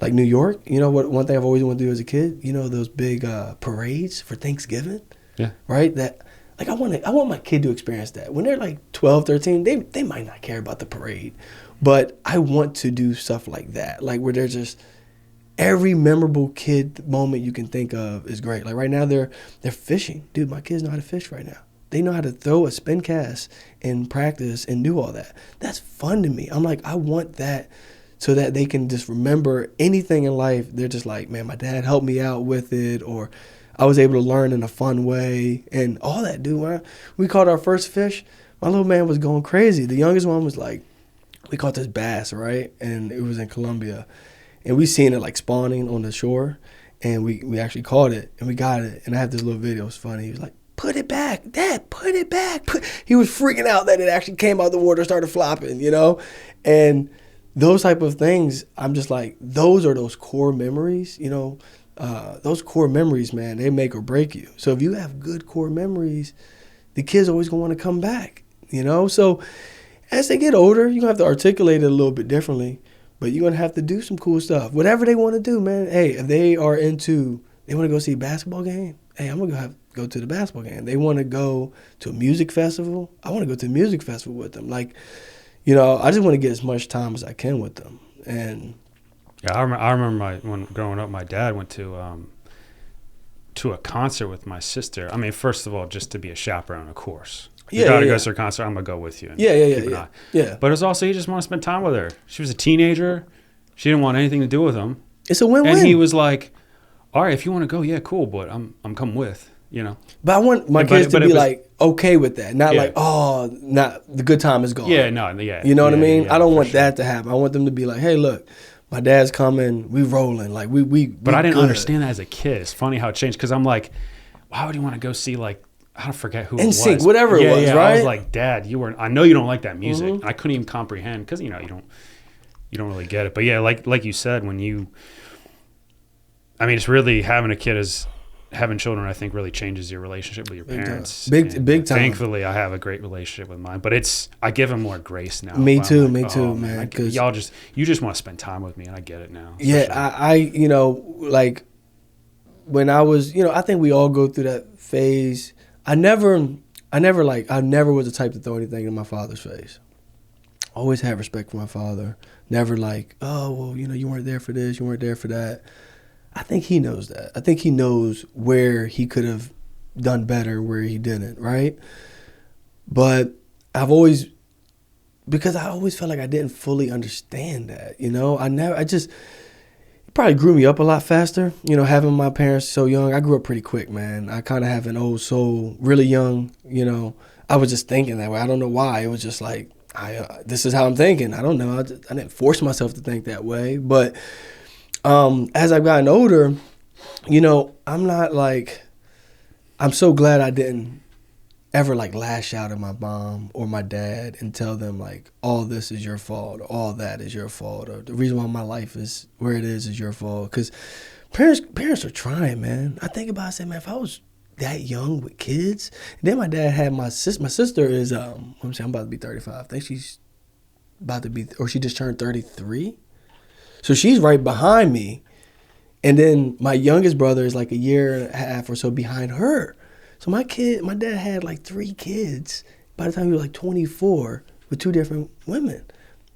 like New York. You know what? One thing I've always wanted to do as a kid. You know those big parades for Thanksgiving. Yeah. Right. That like I want my kid to experience that when they're like 12, 13. They might not care about the parade, but I want to do stuff like that. Like where they're just. Every memorable kid moment you can think of is great. Like right now they're fishing. Dude, my kids know how to fish right now. They know how to throw a spin cast and practice and do all that. That's fun to me. I'm like, I want that so that they can just remember anything in life. They're just like, man, my dad helped me out with it, or I was able to learn in a fun way and all that, dude. When we caught our first fish, my little man was going crazy. The youngest one was like, we caught this bass, right? And it was in Colombia. And we seen it like spawning on the shore, and we actually caught it, and we got it. And I have this little video. It was funny. He was like, put it back, Dad, put it back. He was freaking out that it actually came out of the water, started flopping, you know? And those type of things, I'm just like, those are those core memories, you know? Those core memories, man, they make or break you. So if you have good core memories, the kids always going to want to come back, you know? So as they get older, you're going to have to articulate it a little bit differently. But you're going to have to do some cool stuff. Whatever they want to do, man. Hey, if they want to go see a basketball game, hey, I'm going to go to the basketball game. They want to go to a music festival, I want to go to a music festival with them. Like, you know, I just want to get as much time as I can with them. And yeah, I remember when growing up, my dad went to a concert with my sister. I mean, first of all, just to be a chaperone, of course. Your daughter goes to her concert, I'm going to go with you. And yeah. But it was also, he just wanted to spend time with her. She was a teenager. She didn't want anything to do with him. It's a win-win. And he was like, all right, if you want to go, yeah, cool, but I'm coming with, you know. But I want my kids to be like, okay with that. Not like, oh, the good time is gone. Yeah, no, yeah. You know what I mean? I don't want that to happen. I want them to be like, hey, look, my dad's coming. We rolling. Like, But I didn't understand that as a kid. It's funny how it changed, because I'm like, why would you want to go see, like, I don't forget who it was. NSYNC, whatever it was, right? I was like, Dad, I know you don't like that music. Mm-hmm. And I couldn't even comprehend, because, you know, you don't really get it. But yeah, like you said, it's really having a kid having children, I think, really changes your relationship with your parents. Big time. Thankfully, I have a great relationship with mine, but I give them more grace now. Me too, man. Because you just want to spend time with me, and I get it now. Yeah, I you know, like when I was, you know, I think we all go through that phase. I never I never was the type to throw anything in my father's face. Always had respect for my father. Never like, oh, well, you weren't there for this, you weren't there for that. I think he knows that. I think he knows where he could have done better, where he didn't, right? But because I always felt like I didn't fully understand that, it probably grew me up a lot faster, having my parents so young. I grew up pretty quick, man. I kind of have an old soul, really young, I was just thinking that way. I don't know why. It was just like, this is how I'm thinking. I don't know. I didn't force myself to think that way. But as I've gotten older, I'm so glad I didn't ever like lash out at my mom or my dad and tell them like, all this is your fault, or all that is your fault, or the reason why my life is where it is your fault. Because parents are trying, man. I think about it, I say, man, if I was that young with kids, and then my dad had my sister. My sister is I'm about to be 35. I think she's about to be, or she just turned 33. So she's right behind me. And then my youngest brother is like a year and a half or so behind her. So my dad had like 3 kids by the time he was like 24 with 2 different women.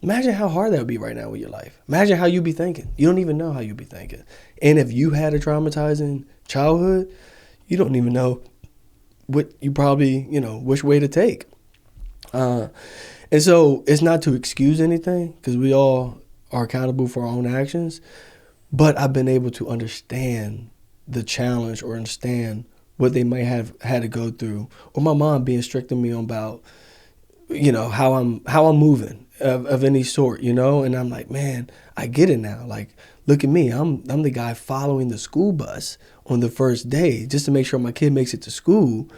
Imagine how hard that would be right now with your life. Imagine how you'd be thinking. You don't even know how you'd be thinking. And if you had a traumatizing childhood, you don't even know what you probably, which way to take. And so it's not to excuse anything, because we all are accountable for our own actions. But I've been able to understand the challenge, or understand what they might have had to go through, or my mom being strict on me about, how I'm moving of any sort, and I'm like, man, I get it now. Like, look at me, I'm the guy following the school bus on the first day just to make sure my kid makes it to school.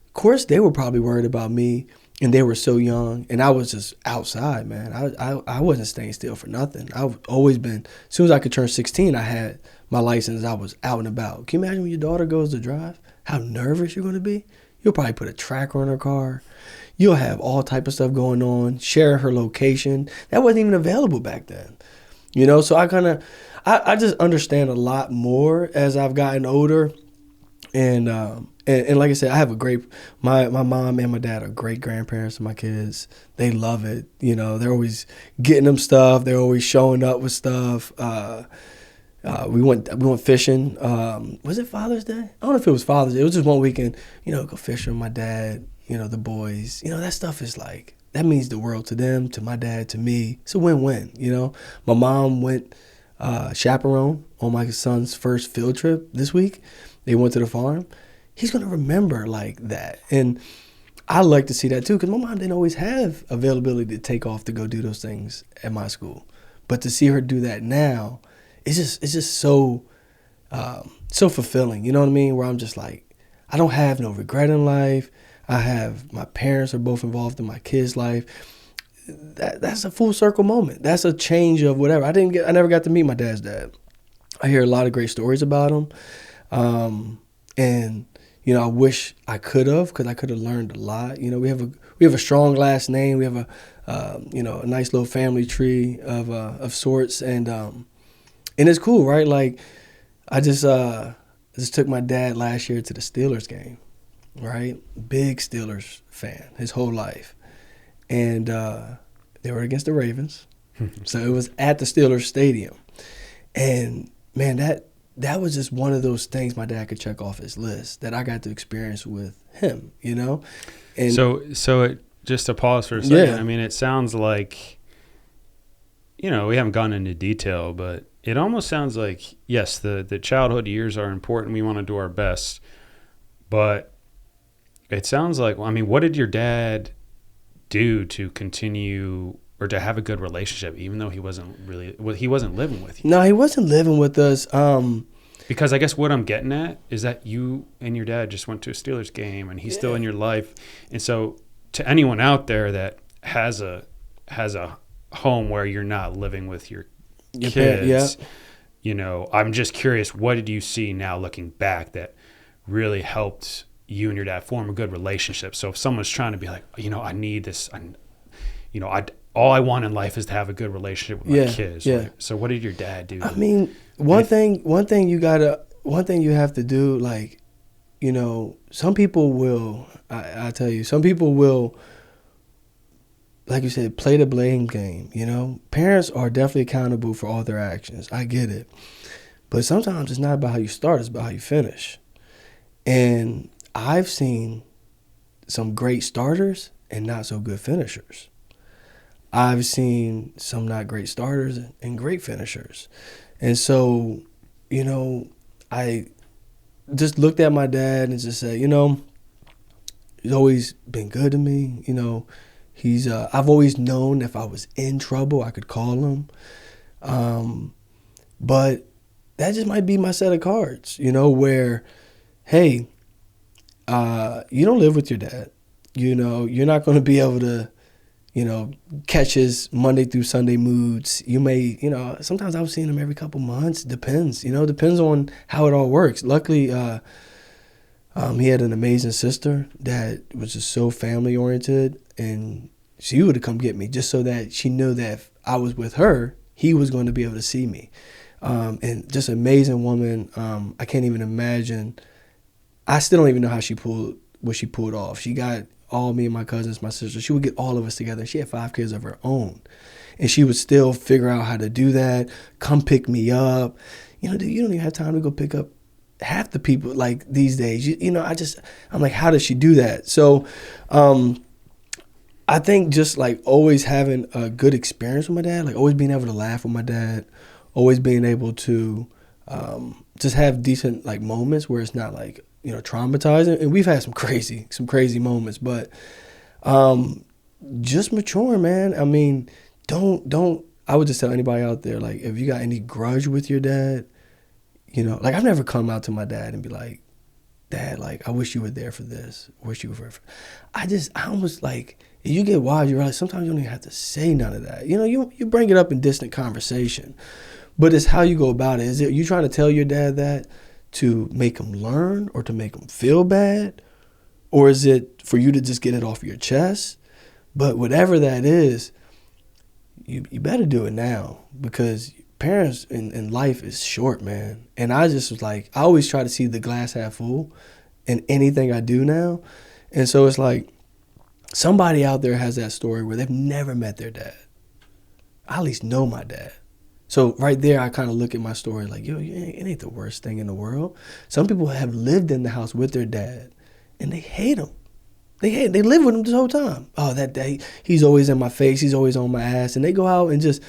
Of course, they were probably worried about me, and they were so young, and I was just outside, man. I wasn't staying still for nothing. I've always been, as soon as I could turn 16, I had my license. I was out and about. Can you imagine when your daughter goes to drive, how nervous you're going to be? You'll probably put a tracker on her car. You'll have all type of stuff going on, share her location. That wasn't even available back then. So I just understand a lot more as I've gotten older. And like I said, I have my mom and my dad are great grandparents to my kids. They love it. They're always getting them stuff. They're always showing up with stuff. We went fishing. Was it Father's Day? I don't know if it was Father's Day. It was just one weekend, go fishing with my dad, the boys. That stuff is like, that means the world to them, to my dad, to me. It's a win-win, My mom went chaperone on my son's first field trip this week. They went to the farm. He's going to remember like that. And I like to see that too, because my mom didn't always have availability to take off to go do those things at my school. But to see her do that now, it's just so fulfilling. You know what I mean? Where I'm just like, I don't have no regret in life. My parents are both involved in my kids' life. That's a full circle moment. That's a change of whatever. I never got to meet my dad's dad. I hear a lot of great stories about him. And I wish I could have, because I could have learned a lot. We have a strong last name. We have a nice little family tree of sorts, and it's cool, right? Like, I just took my dad last year to the Steelers game, right? Big Steelers fan his whole life, and they were against the Ravens, so it was at the Steelers stadium, and man, that was just one of those things my dad could check off his list that I got to experience with him, And so it, just to pause for a second, yeah. I mean, it sounds like, we haven't gone into detail, but it almost sounds like, yes, the childhood years are important. We want to do our best, but it sounds like, what did your dad do to continue or to have a good relationship, even though he wasn't living with you? No, he wasn't living with us. Because I guess what I'm getting at is that you and your dad just went to a Steelers game, and he's still in your life. And so to anyone out there that has a home where you're not living with your kids, I'm just curious, what did you see now looking back that really helped you and your dad form a good relationship? So if someone's trying to be like, I need this, all I want in life is to have a good relationship with my kids. Yeah. Right? So what did your dad do? One thing you have to do, like, you know, some people will, I tell you, some people will, like you said, play the blame game, you know. Parents are definitely accountable for all their actions. I get it. But sometimes it's not about how you start, it's about how you finish. And I've seen some great starters and not so good finishers. I've seen some not great starters and great finishers. And so, you know, I just looked at my dad and just said, you know, he's always been good to me. You know, I've always known if I was in trouble, I could call him. But that just might be my set of cards, you know, where, hey, you don't live with your dad. You know, you're not going to be able to, you know, catch his Monday through Sunday moods. You may, you know, sometimes I've seen him every couple months. Depends, you know, depends on how it all works. Luckily, he had an amazing sister that was just so family oriented, and she would have come get me just so that she knew that if I was with her, he was going to be able to see me. And just an amazing woman. I can't even imagine. I still don't even know how she pulled off. She got all me and my cousins, my sister. She would get all of us together. She had 5 kids of her own, and she would still figure out how to do that. Come pick me up. You know, dude, you don't even have time to go pick up half the people like these days. You know, I'm like, how does she do that? So, I think just like always having a good experience with my dad, like always being able to laugh with my dad, always being able to just have decent like moments where it's not like, you know, traumatizing. And we've had some crazy moments, but just maturing, man. I mean, don't. I would just tell anybody out there, like, if you got any grudge with your dad, you know, like I've never come out to my dad and be like, Dad, like, I wish you were there for this. Wish you were for. I almost like, you get wise, you realize sometimes you don't even have to say none of that. You know, you bring it up in distant conversation, but it's how you go about it. Is it you trying to tell your dad that to make him learn or to make him feel bad? Or is it for you to just get it off your chest? But whatever that is, you better do it now, because parents in life is short, man. And I just was like, I always try to see the glass half full in anything I do now. And so it's like, somebody out there has that story where they've never met their dad. I at least know my dad. So right there, I kind of look at my story like, yo, it ain't the worst thing in the world. Some people have lived in the house with their dad, and they hate him. They live with him this whole time. Oh, that day, he's always in my face. He's always on my ass. And they go out and just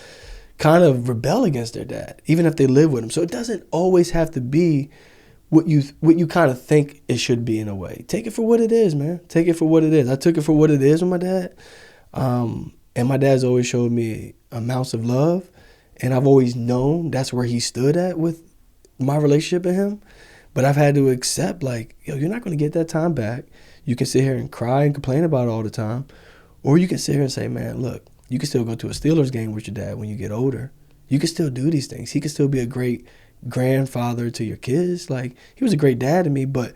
kind of rebel against their dad, even if they live with him. So it doesn't always have to be what you kind of think it should be in a way. Take it for what it is, man. Take it for what it is. I took it for what it is with my dad. And my dad's always showed me amounts of love. And I've always known that's where he stood at with my relationship with him. But I've had to accept, like, yo, you're not going to get that time back. You can sit here and cry and complain about it all the time. Or you can sit here and say, man, look, you can still go to a Steelers game with your dad when you get older. You can still do these things. He can still be a great grandfather to your kids. Like, he was a great dad to me, but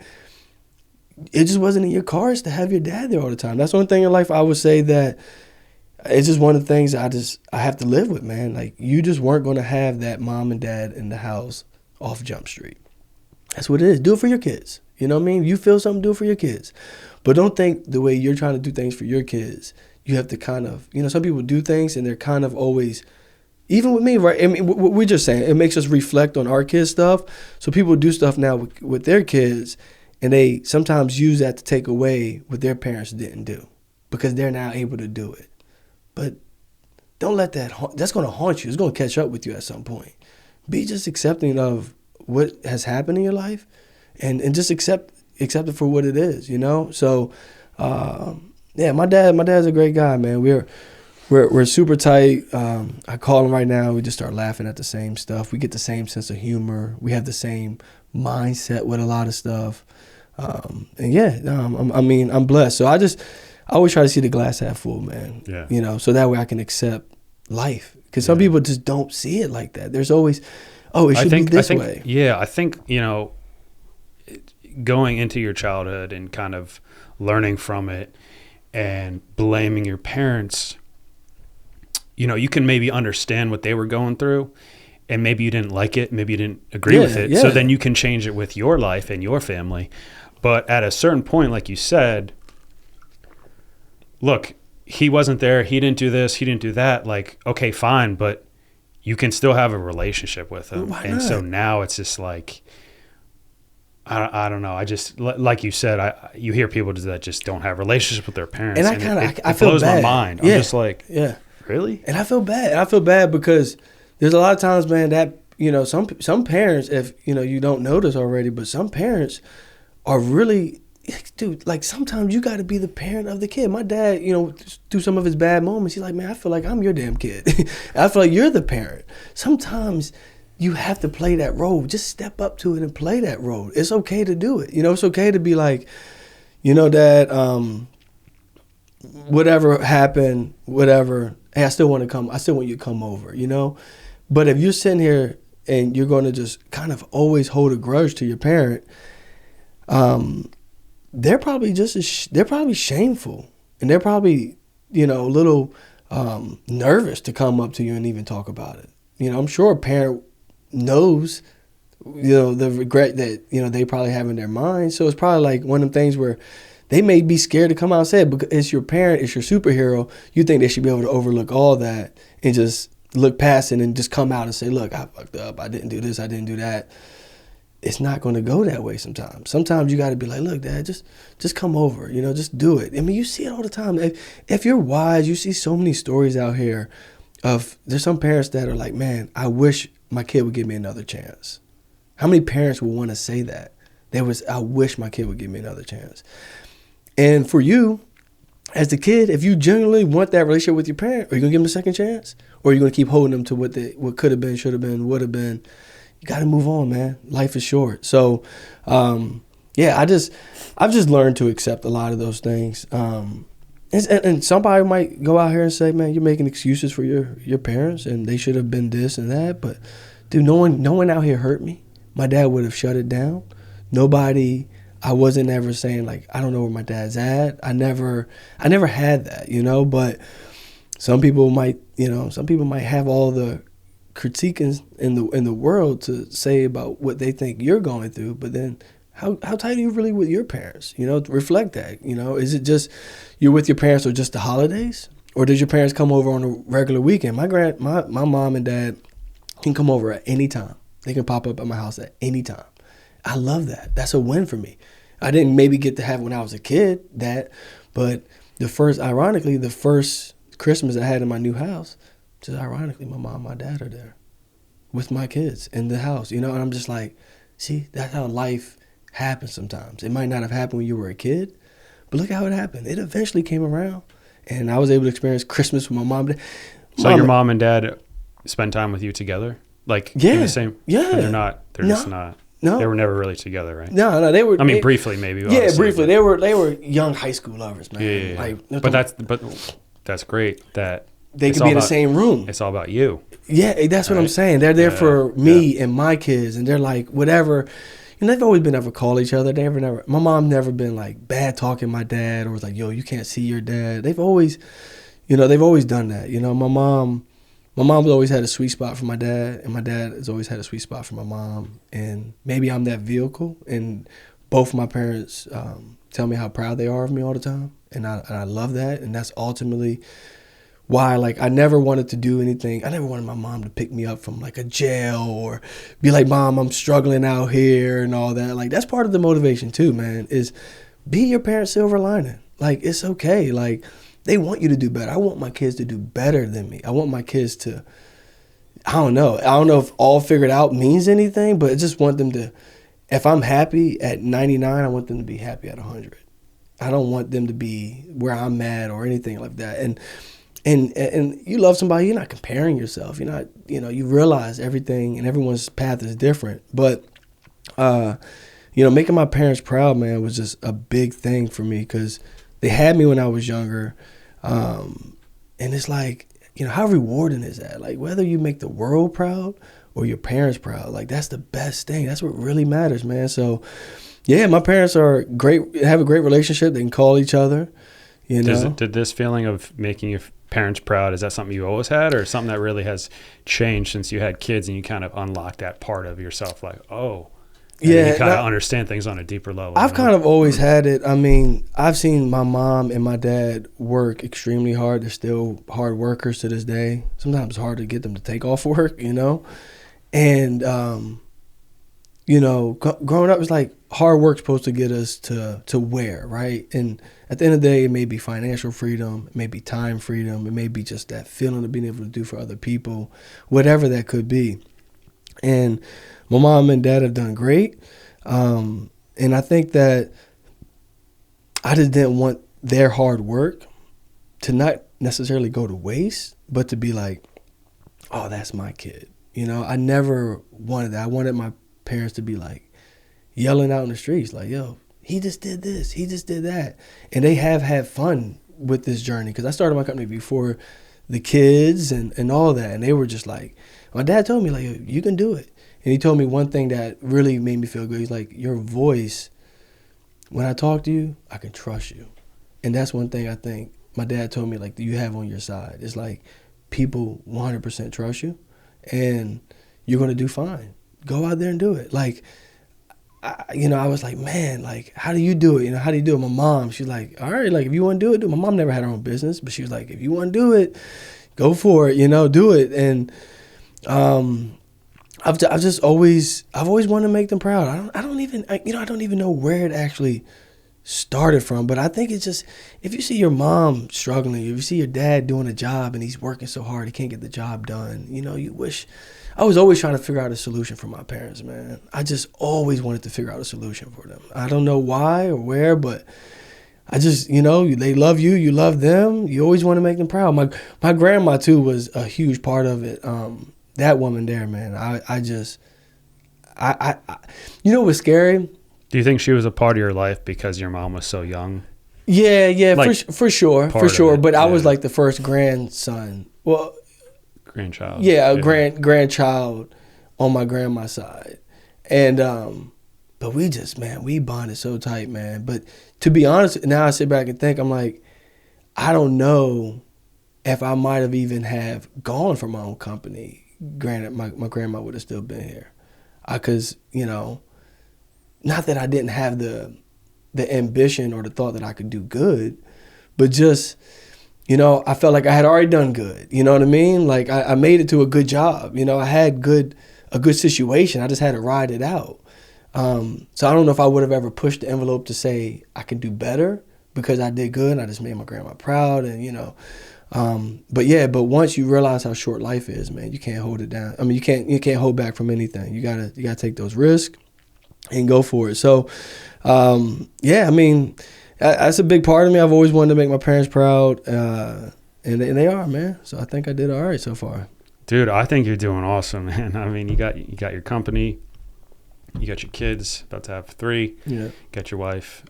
it just wasn't in your cards to have your dad there all the time. That's one thing in life I would say that it's just one of the things I have to live with, man. Like, you just weren't going to have that mom and dad in the house off Jump Street. That's what it is. Do it for your kids. You know what I mean? You feel something, do it for your kids. But don't think the way you're trying to do things for your kids, you have to kind of, you know, some people do things and they're kind of always, even with me, right? I mean, we're just saying, it makes us reflect on our kids' stuff. So people do stuff now with their kids, and they sometimes use that to take away what their parents didn't do because they're now able to do it. But don't let that's going to haunt you. It's going to catch up with you at some point. Be just accepting of what has happened in your life and just accept it for what it is, you know? So, yeah, my dad's a great guy, man. We're super tight. I call him right now. We just start laughing at the same stuff. We get the same sense of humor. We have the same mindset with a lot of stuff. And yeah, I'm blessed. So I always try to see the glass half full, man. Yeah. You know, so that way I can accept life. Because some people just don't see it like that. There's always, it should be this way. Yeah, I think, you know, going into your childhood and kind of learning from it and blaming your parents, you know, you can maybe understand what they were going through, and maybe you didn't like it, maybe you didn't agree with it. Yeah. So then you can change it with your life and your family. But at a certain point, like you said, look, he wasn't there. He didn't do this. He didn't do that. Like, okay, fine. But you can still have a relationship with him. Why and not? So now it's just like, I don't know. I just, like you said, you hear people that just don't have relationships with their parents. And I feel blows bad. my mind. Yeah. I'm just like, yeah. Really? And I feel bad. I feel bad because there's a lot of times, man, that, some parents, if, you don't know this already, but some parents are really, dude, like sometimes you got to be the parent of the kid. My dad, through some of his bad moments, he's like, man, I feel like I'm your damn kid. I feel like you're the parent. Sometimes you have to play that role. Just step up to it and play that role. It's okay to do it. It's okay to be like, Dad, whatever happened, whatever, hey, I still want you to come over, But if you're sitting here and you're going to just kind of always hold a grudge to your parent, they're probably they're probably shameful, and they're probably, a little nervous to come up to you and even talk about it. I'm sure a parent knows, the regret that, they probably have in their mind. So it's probably like one of them things where they may be scared to come out and say it because it's your parent, it's your superhero. You think they should be able to overlook all that and just look past it and just come out and say, look, I fucked up. I didn't do this. I didn't do that. It's not going to go that way sometimes. Sometimes you got to be like, look, Dad, just come over, just do it. I mean, you see it all the time. If you're wise, you see so many stories out here of, there's some parents that are like, man, I wish my kid would give me another chance. How many parents would want to say that? I wish my kid would give me another chance. And for you, as the kid, if you genuinely want that relationship with your parent, are you going to give them a second chance? Or are you going to keep holding them to what could have been, should have been, would have been? You got to move on, man. Life is short. So, I've just learned to accept a lot of those things. And somebody might go out here and say, man, you're making excuses for your parents and they should have been this and that. But, dude, no one out here hurt me. My dad would have shut it down. I wasn't ever saying, like, I don't know where my dad's at. I never had that, but some people might have all the critique in the world to say about what they think you're going through, but then how tight are you really with your parents? Reflect that. Is it just you're with your parents or just the holidays, or does your parents come over on a regular weekend? My mom and dad can come over at any time. They can pop up at my house at any time. I love that. That's a win for me. I didn't maybe get to have when I was a kid but the first Christmas I had in my new house, just ironically, my mom and my dad are there with my kids in the house, and I'm just like, see, that's how life happens sometimes. It might not have happened when you were a kid, but look how it happened. It eventually came around, and I was able to experience Christmas with my mom and dad. So your mom and dad spend time with you together? Like, in the same? Yeah. They're just not. No. They were never really together, right? No, they were. Briefly, maybe. Yeah, briefly. They were young high school lovers, man. Yeah. But that's great that they could be in the same room. It's all about you. Yeah, that's what I'm saying. They're there for me and my kids, and they're like whatever. They've always been able to call each other. My mom never been like bad talking my dad or was like, yo, you can't see your dad. They've always done that. My mom's always had a sweet spot for my dad, and my dad has always had a sweet spot for my mom. And maybe I'm that vehicle, and both my parents tell me how proud they are of me all the time, and I love that. And that's ultimately why, like, I never wanted to do anything. I never wanted my mom to pick me up from, like, a jail or be like, Mom, I'm struggling out here and all that. Like, that's part of the motivation too, man, is be your parents' silver lining. Like, it's okay. Like, they want you to do better. I want my kids to do better than me. I want my kids to, I don't know if all figured out means anything, but I just want them to, if I'm happy at 99, I want them to be happy at 100. I don't want them to be where I'm at or anything like that. And you love somebody, you're not comparing yourself. You're not, you realize everything and everyone's path is different. But, making my parents proud, man, was just a big thing for me because they had me when I was younger. And it's like, how rewarding is that? Like, whether you make the world proud or your parents proud, like, that's the best thing. That's what really matters, man. So, yeah, my parents are great, have a great relationship. They can call each other, Did this feeling of making your parents proud, is that something you always had, or something that really has changed since you had kids and you kind of unlocked that part of yourself? Like, oh, And you kind of understand things on a deeper level. I've kind of always had it. I mean, I've seen my mom and my dad work extremely hard. They're still hard workers to this day. Sometimes it's hard to get them to take off work, you know? And, you know, growing up, it's like hard work's supposed to get us to where, right? And at the end of the day, it may be financial freedom, it may be time freedom, it may be just that feeling of being able to do for other people, whatever that could be. And my mom and dad have done great. And I think that I just didn't want their hard work to not necessarily go to waste, but to be like, oh, that's my kid. You know, I never wanted that. I wanted my parents to be like yelling out in the streets, like, yo, he just did this, he just did that. And they have had fun with this journey, because I started my company before the kids and all that. And they were just like, my dad told me, like, yo, you can do it. And he told me one thing that really made me feel good. He's like, your voice, when I talk to you, I can trust you. And that's one thing I think my dad told me, like, you have on your side. It's like, people 100% trust you, and you're going to do fine. Go out there and do it. Like, I was like, man, like, how do you do it? You know, how do you do it? My mom, she's like, all right, like, if you want to do it, do it. My mom never had her own business, but she was like, if you want to do it, go for it, you know, do it. And I've always wanted to make them proud. I don't even know where it actually started from, but I think it's just, if you see your mom struggling, if you see your dad doing a job and he's working so hard, he can't get the job done, you know, you wish. I was always trying to figure out a solution for my parents, man. I just always wanted to figure out a solution for them. I don't know why or where, but I just, you know, they love you, you love them. You always want to make them proud. My grandma too was a huge part of it. That woman there, man, I you know what's scary? Do you think she was a part of your life because your mom was so young? Yeah, like, for sure. But I was like the first grandson. Well, grandchild. Yeah, grandchild on my grandma's side. And but we bonded so tight, man. But to be honest, now I sit back and think, I'm like, I don't know if I might have even have gone for my own company. Granted, my grandma would have still been here. Because, you know, not that I didn't have the ambition or the thought that I could do good, but just, you know, I felt like I had already done good. You know what I mean? Like, I made it to a good job. You know, I had a good situation. I just had to ride it out. So I don't know if I would have ever pushed the envelope to say I can do better because I did good and I just made my grandma proud, and, you know. But once you realize how short life is, man, you can't hold it down. I mean, you can't hold back from anything. You gotta take those risks and go for it. So, I mean, that's a big part of me. I've always wanted to make my parents proud, and they are, man. So I think I did all right so far. Dude, I think you're doing awesome, man. I mean, you got your company, you got your kids, about to have 3. Yeah. You got your wife.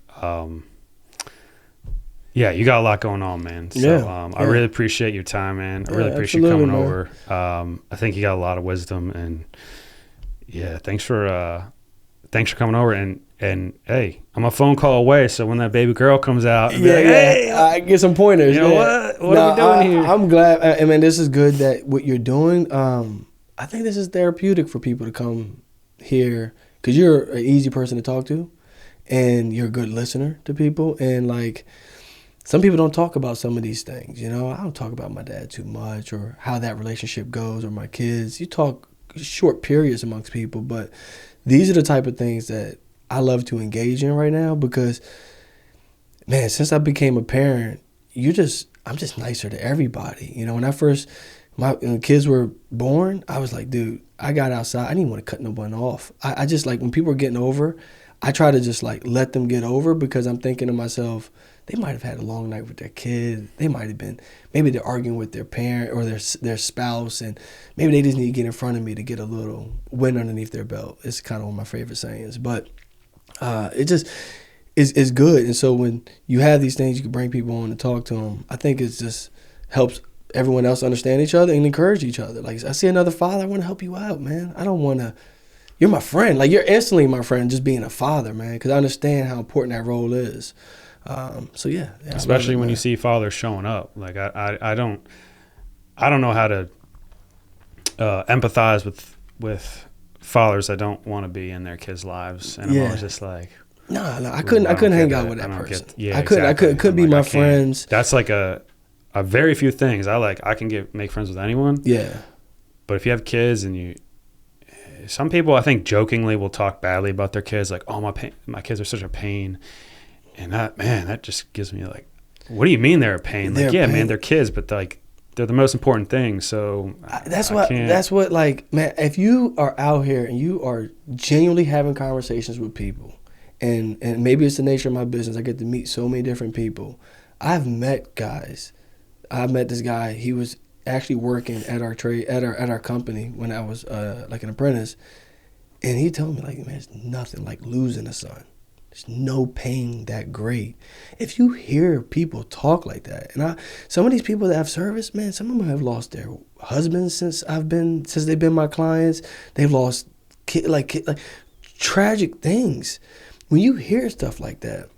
Yeah, you got a lot going on, man. So I really appreciate your time, man. I really appreciate you coming over. I think you got a lot of wisdom, and yeah, thanks for coming over. And hey, I'm a phone call away, so when that baby girl comes out, hey, I get some pointers. You know what are we doing here? I'm glad. I mean, this is good that what you're doing. I think this is therapeutic for people to come here, because you're an easy person to talk to, and you're a good listener to people, and like, some people don't talk about some of these things, you know. I don't talk about my dad too much, or how that relationship goes, or my kids. You talk short periods amongst people, but these are the type of things that I love to engage in right now, because, man, since I became a parent, I'm just nicer to everybody. You know, when the kids were born, I was like, dude, I got outside. I didn't want to cut no one off. I just, like, when people are getting over, I try to just, like, let them get over, because I'm thinking to myself, they might have had a long night with their kid. They might have been, maybe they're arguing with their parent or their spouse, and maybe they just need to get in front of me to get a little wind underneath their belt. It's kind of one of my favorite sayings, but it just is good. And so when you have these things, you can bring people on and talk to them. I think it just helps everyone else understand each other and encourage each other. Like, I see another father, I want to help you out, man. I don't want to. You're my friend. Like, you're instantly my friend just being a father, man, because I understand how important that role is. So yeah, especially when you see fathers showing up. Like, I don't know how to empathize with fathers that don't want to be in their kids' lives, and I'm always just like, no, I couldn't hang out with that person. I couldn't be my friends. That's like a very few things. I can make friends with anyone. Yeah. But if you have kids and some people I think jokingly will talk badly about their kids, like, oh, my kids are such a pain. And that just gives me like, what do you mean they're a pain? Like, yeah, man, they're kids, but like, they're the most important thing. So that's what like, man, if you are out here and you are genuinely having conversations with people, and maybe it's the nature of my business, I get to meet so many different people. I've met guys. I met this guy. He was actually working at our company when I was like an apprentice, and he told me, like, man, it's nothing like losing a son. There's no pain that great. If you hear people talk like that, and some of these people that have service, man, some of them have lost their husbands since they've been my clients. They've lost like tragic things. When you hear stuff like that,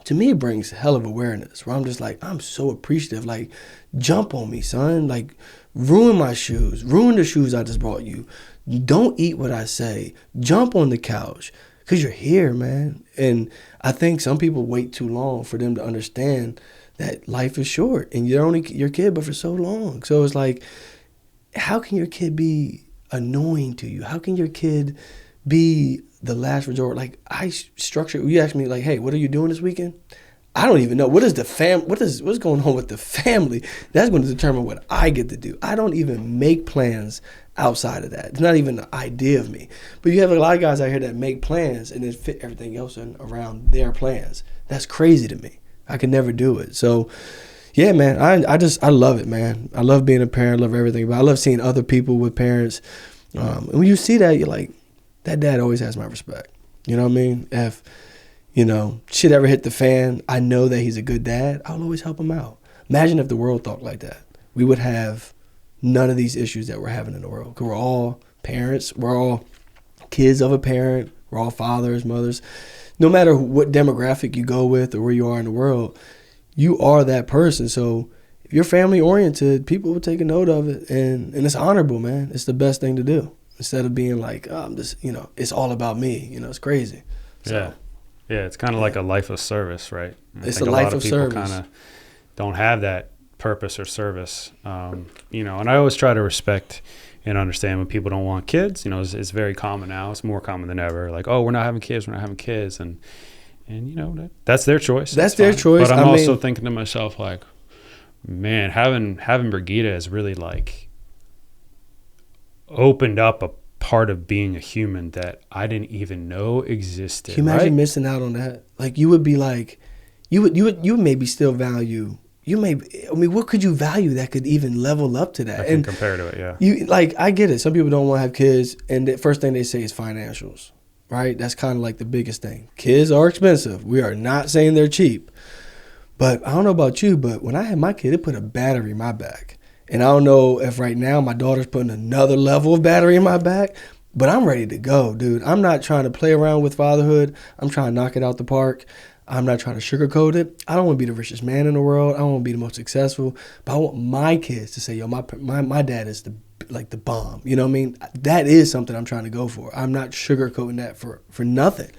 to me, it brings hell of awareness where I'm just like, I'm so appreciative. Like, jump on me, son. Like, ruin my shoes. Ruin the shoes I just brought you. Don't eat what I say. Jump on the couch because you're here, man. And I think some people wait too long for them to understand that life is short and you're only your kid, but for so long. So it's like, how can your kid be annoying to you? How can your kid be the last resort? Like, you ask me, like, hey, what are you doing this weekend? I don't even know. What's going on with the family? That's going to determine what I get to do. I don't even make plans outside of that. It's not even an idea of me. But you have a lot of guys out here that make plans and then fit everything else in around their plans. That's crazy to me. I could never do it. So, yeah, man, I love it, man. I love being a parent. I love everything. But I love seeing other people with parents. And when you see that, you're like, that dad always has my respect. You know what I mean? If, shit ever hit the fan, I know that he's a good dad. I'll always help him out. Imagine if the world thought like that. We would have none of these issues that we're having in the world. Because we're all parents. We're all kids of a parent. We're all fathers, mothers. No matter what demographic you go with or where you are in the world, you are that person. So if you're family oriented, people will take a note of it. And it's honorable, man. It's the best thing to do. Instead of being like, oh, I'm just, it's all about me. It's crazy. So, yeah, it's kind of like a life of service, right? It's a life of service. A lot of people kind of don't have that purpose or service, and I always try to respect and understand when people don't want kids. It's very common now. It's more common than ever. Like, oh, we're not having kids, and that's their choice. That's their choice. But I'm also thinking to myself, like, man, having Brigitte has really like opened up a part of being a human that I didn't even know existed. Can you imagine missing out on that? Like, you would be like, you would maybe still value. What could you value that could even level up to that? I can compare to it, yeah. I get it. Some people don't want to have kids, and the first thing they say is financials, right? That's kind of like the biggest thing. Kids are expensive. We are not saying they're cheap. But I don't know about you, but when I had my kid, it put a battery in my back. And I don't know if right now my daughter's putting another level of battery in my back, but I'm ready to go, dude. I'm not trying to play around with fatherhood. I'm trying to knock it out the park. I'm not trying to sugarcoat it. I don't want to be the richest man in the world. I don't want to be the most successful, but I want my kids to say, yo, my dad is the bomb. You know what I mean? That is something I'm trying to go for. I'm not sugarcoating that for nothing.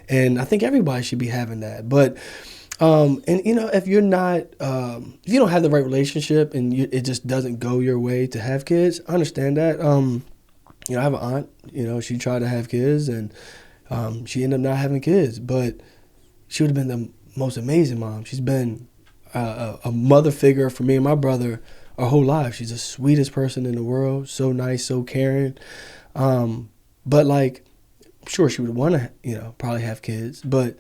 And I think everybody should be having that. But if you're not, if you don't have the right relationship and it just doesn't go your way to have kids, I understand that. I have an aunt, she tried to have kids and she ended up not having kids, but she would have been the most amazing mom. She's been a mother figure for me and my brother our whole life. She's the sweetest person in the world, so nice, so caring. But like, I'm sure she would want to, probably have kids, but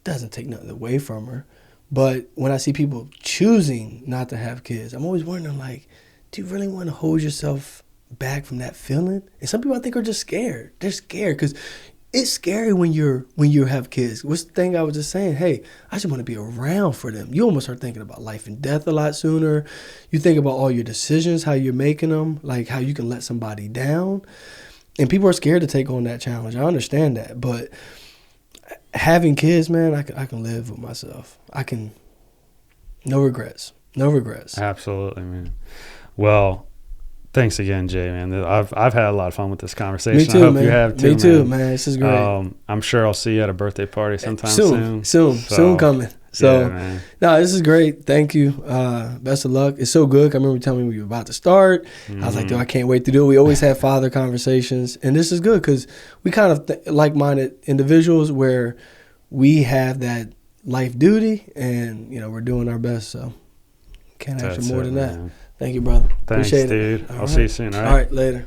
doesn't take nothing away from her. But when I see people choosing not to have kids, I'm always wondering, like, do you really want to hold yourself back from that feeling? And some people I think are just scared. They're scared because it's scary when you have kids. What's the thing I was just saying? Hey, I just want to be around for them. You almost start thinking about life and death a lot sooner. You think about all your decisions, how you're making them, like how you can let somebody down. And people are scared to take on that challenge. I understand that, but having kids, man, I can live with myself. No regrets. Absolutely, man. Well, Thanks again, Jay, man. I've had a lot of fun with this conversation. Me too, I hope man. you have too, Me too, man. This is great. I'm sure I'll see you at a birthday party sometime soon. Soon coming. So, yeah, no, this is great. Thank you. Best of luck. It's so good. I remember you telling me we were about to start. I was like, dude, I can't wait to do it. We always have father conversations. And this is good because we kind of like-minded individuals where we have that life duty and, we're doing our best. So, can't ask for more than that. Thank you, brother. Thanks, Appreciate dude. it. I'll see you soon. All right, later.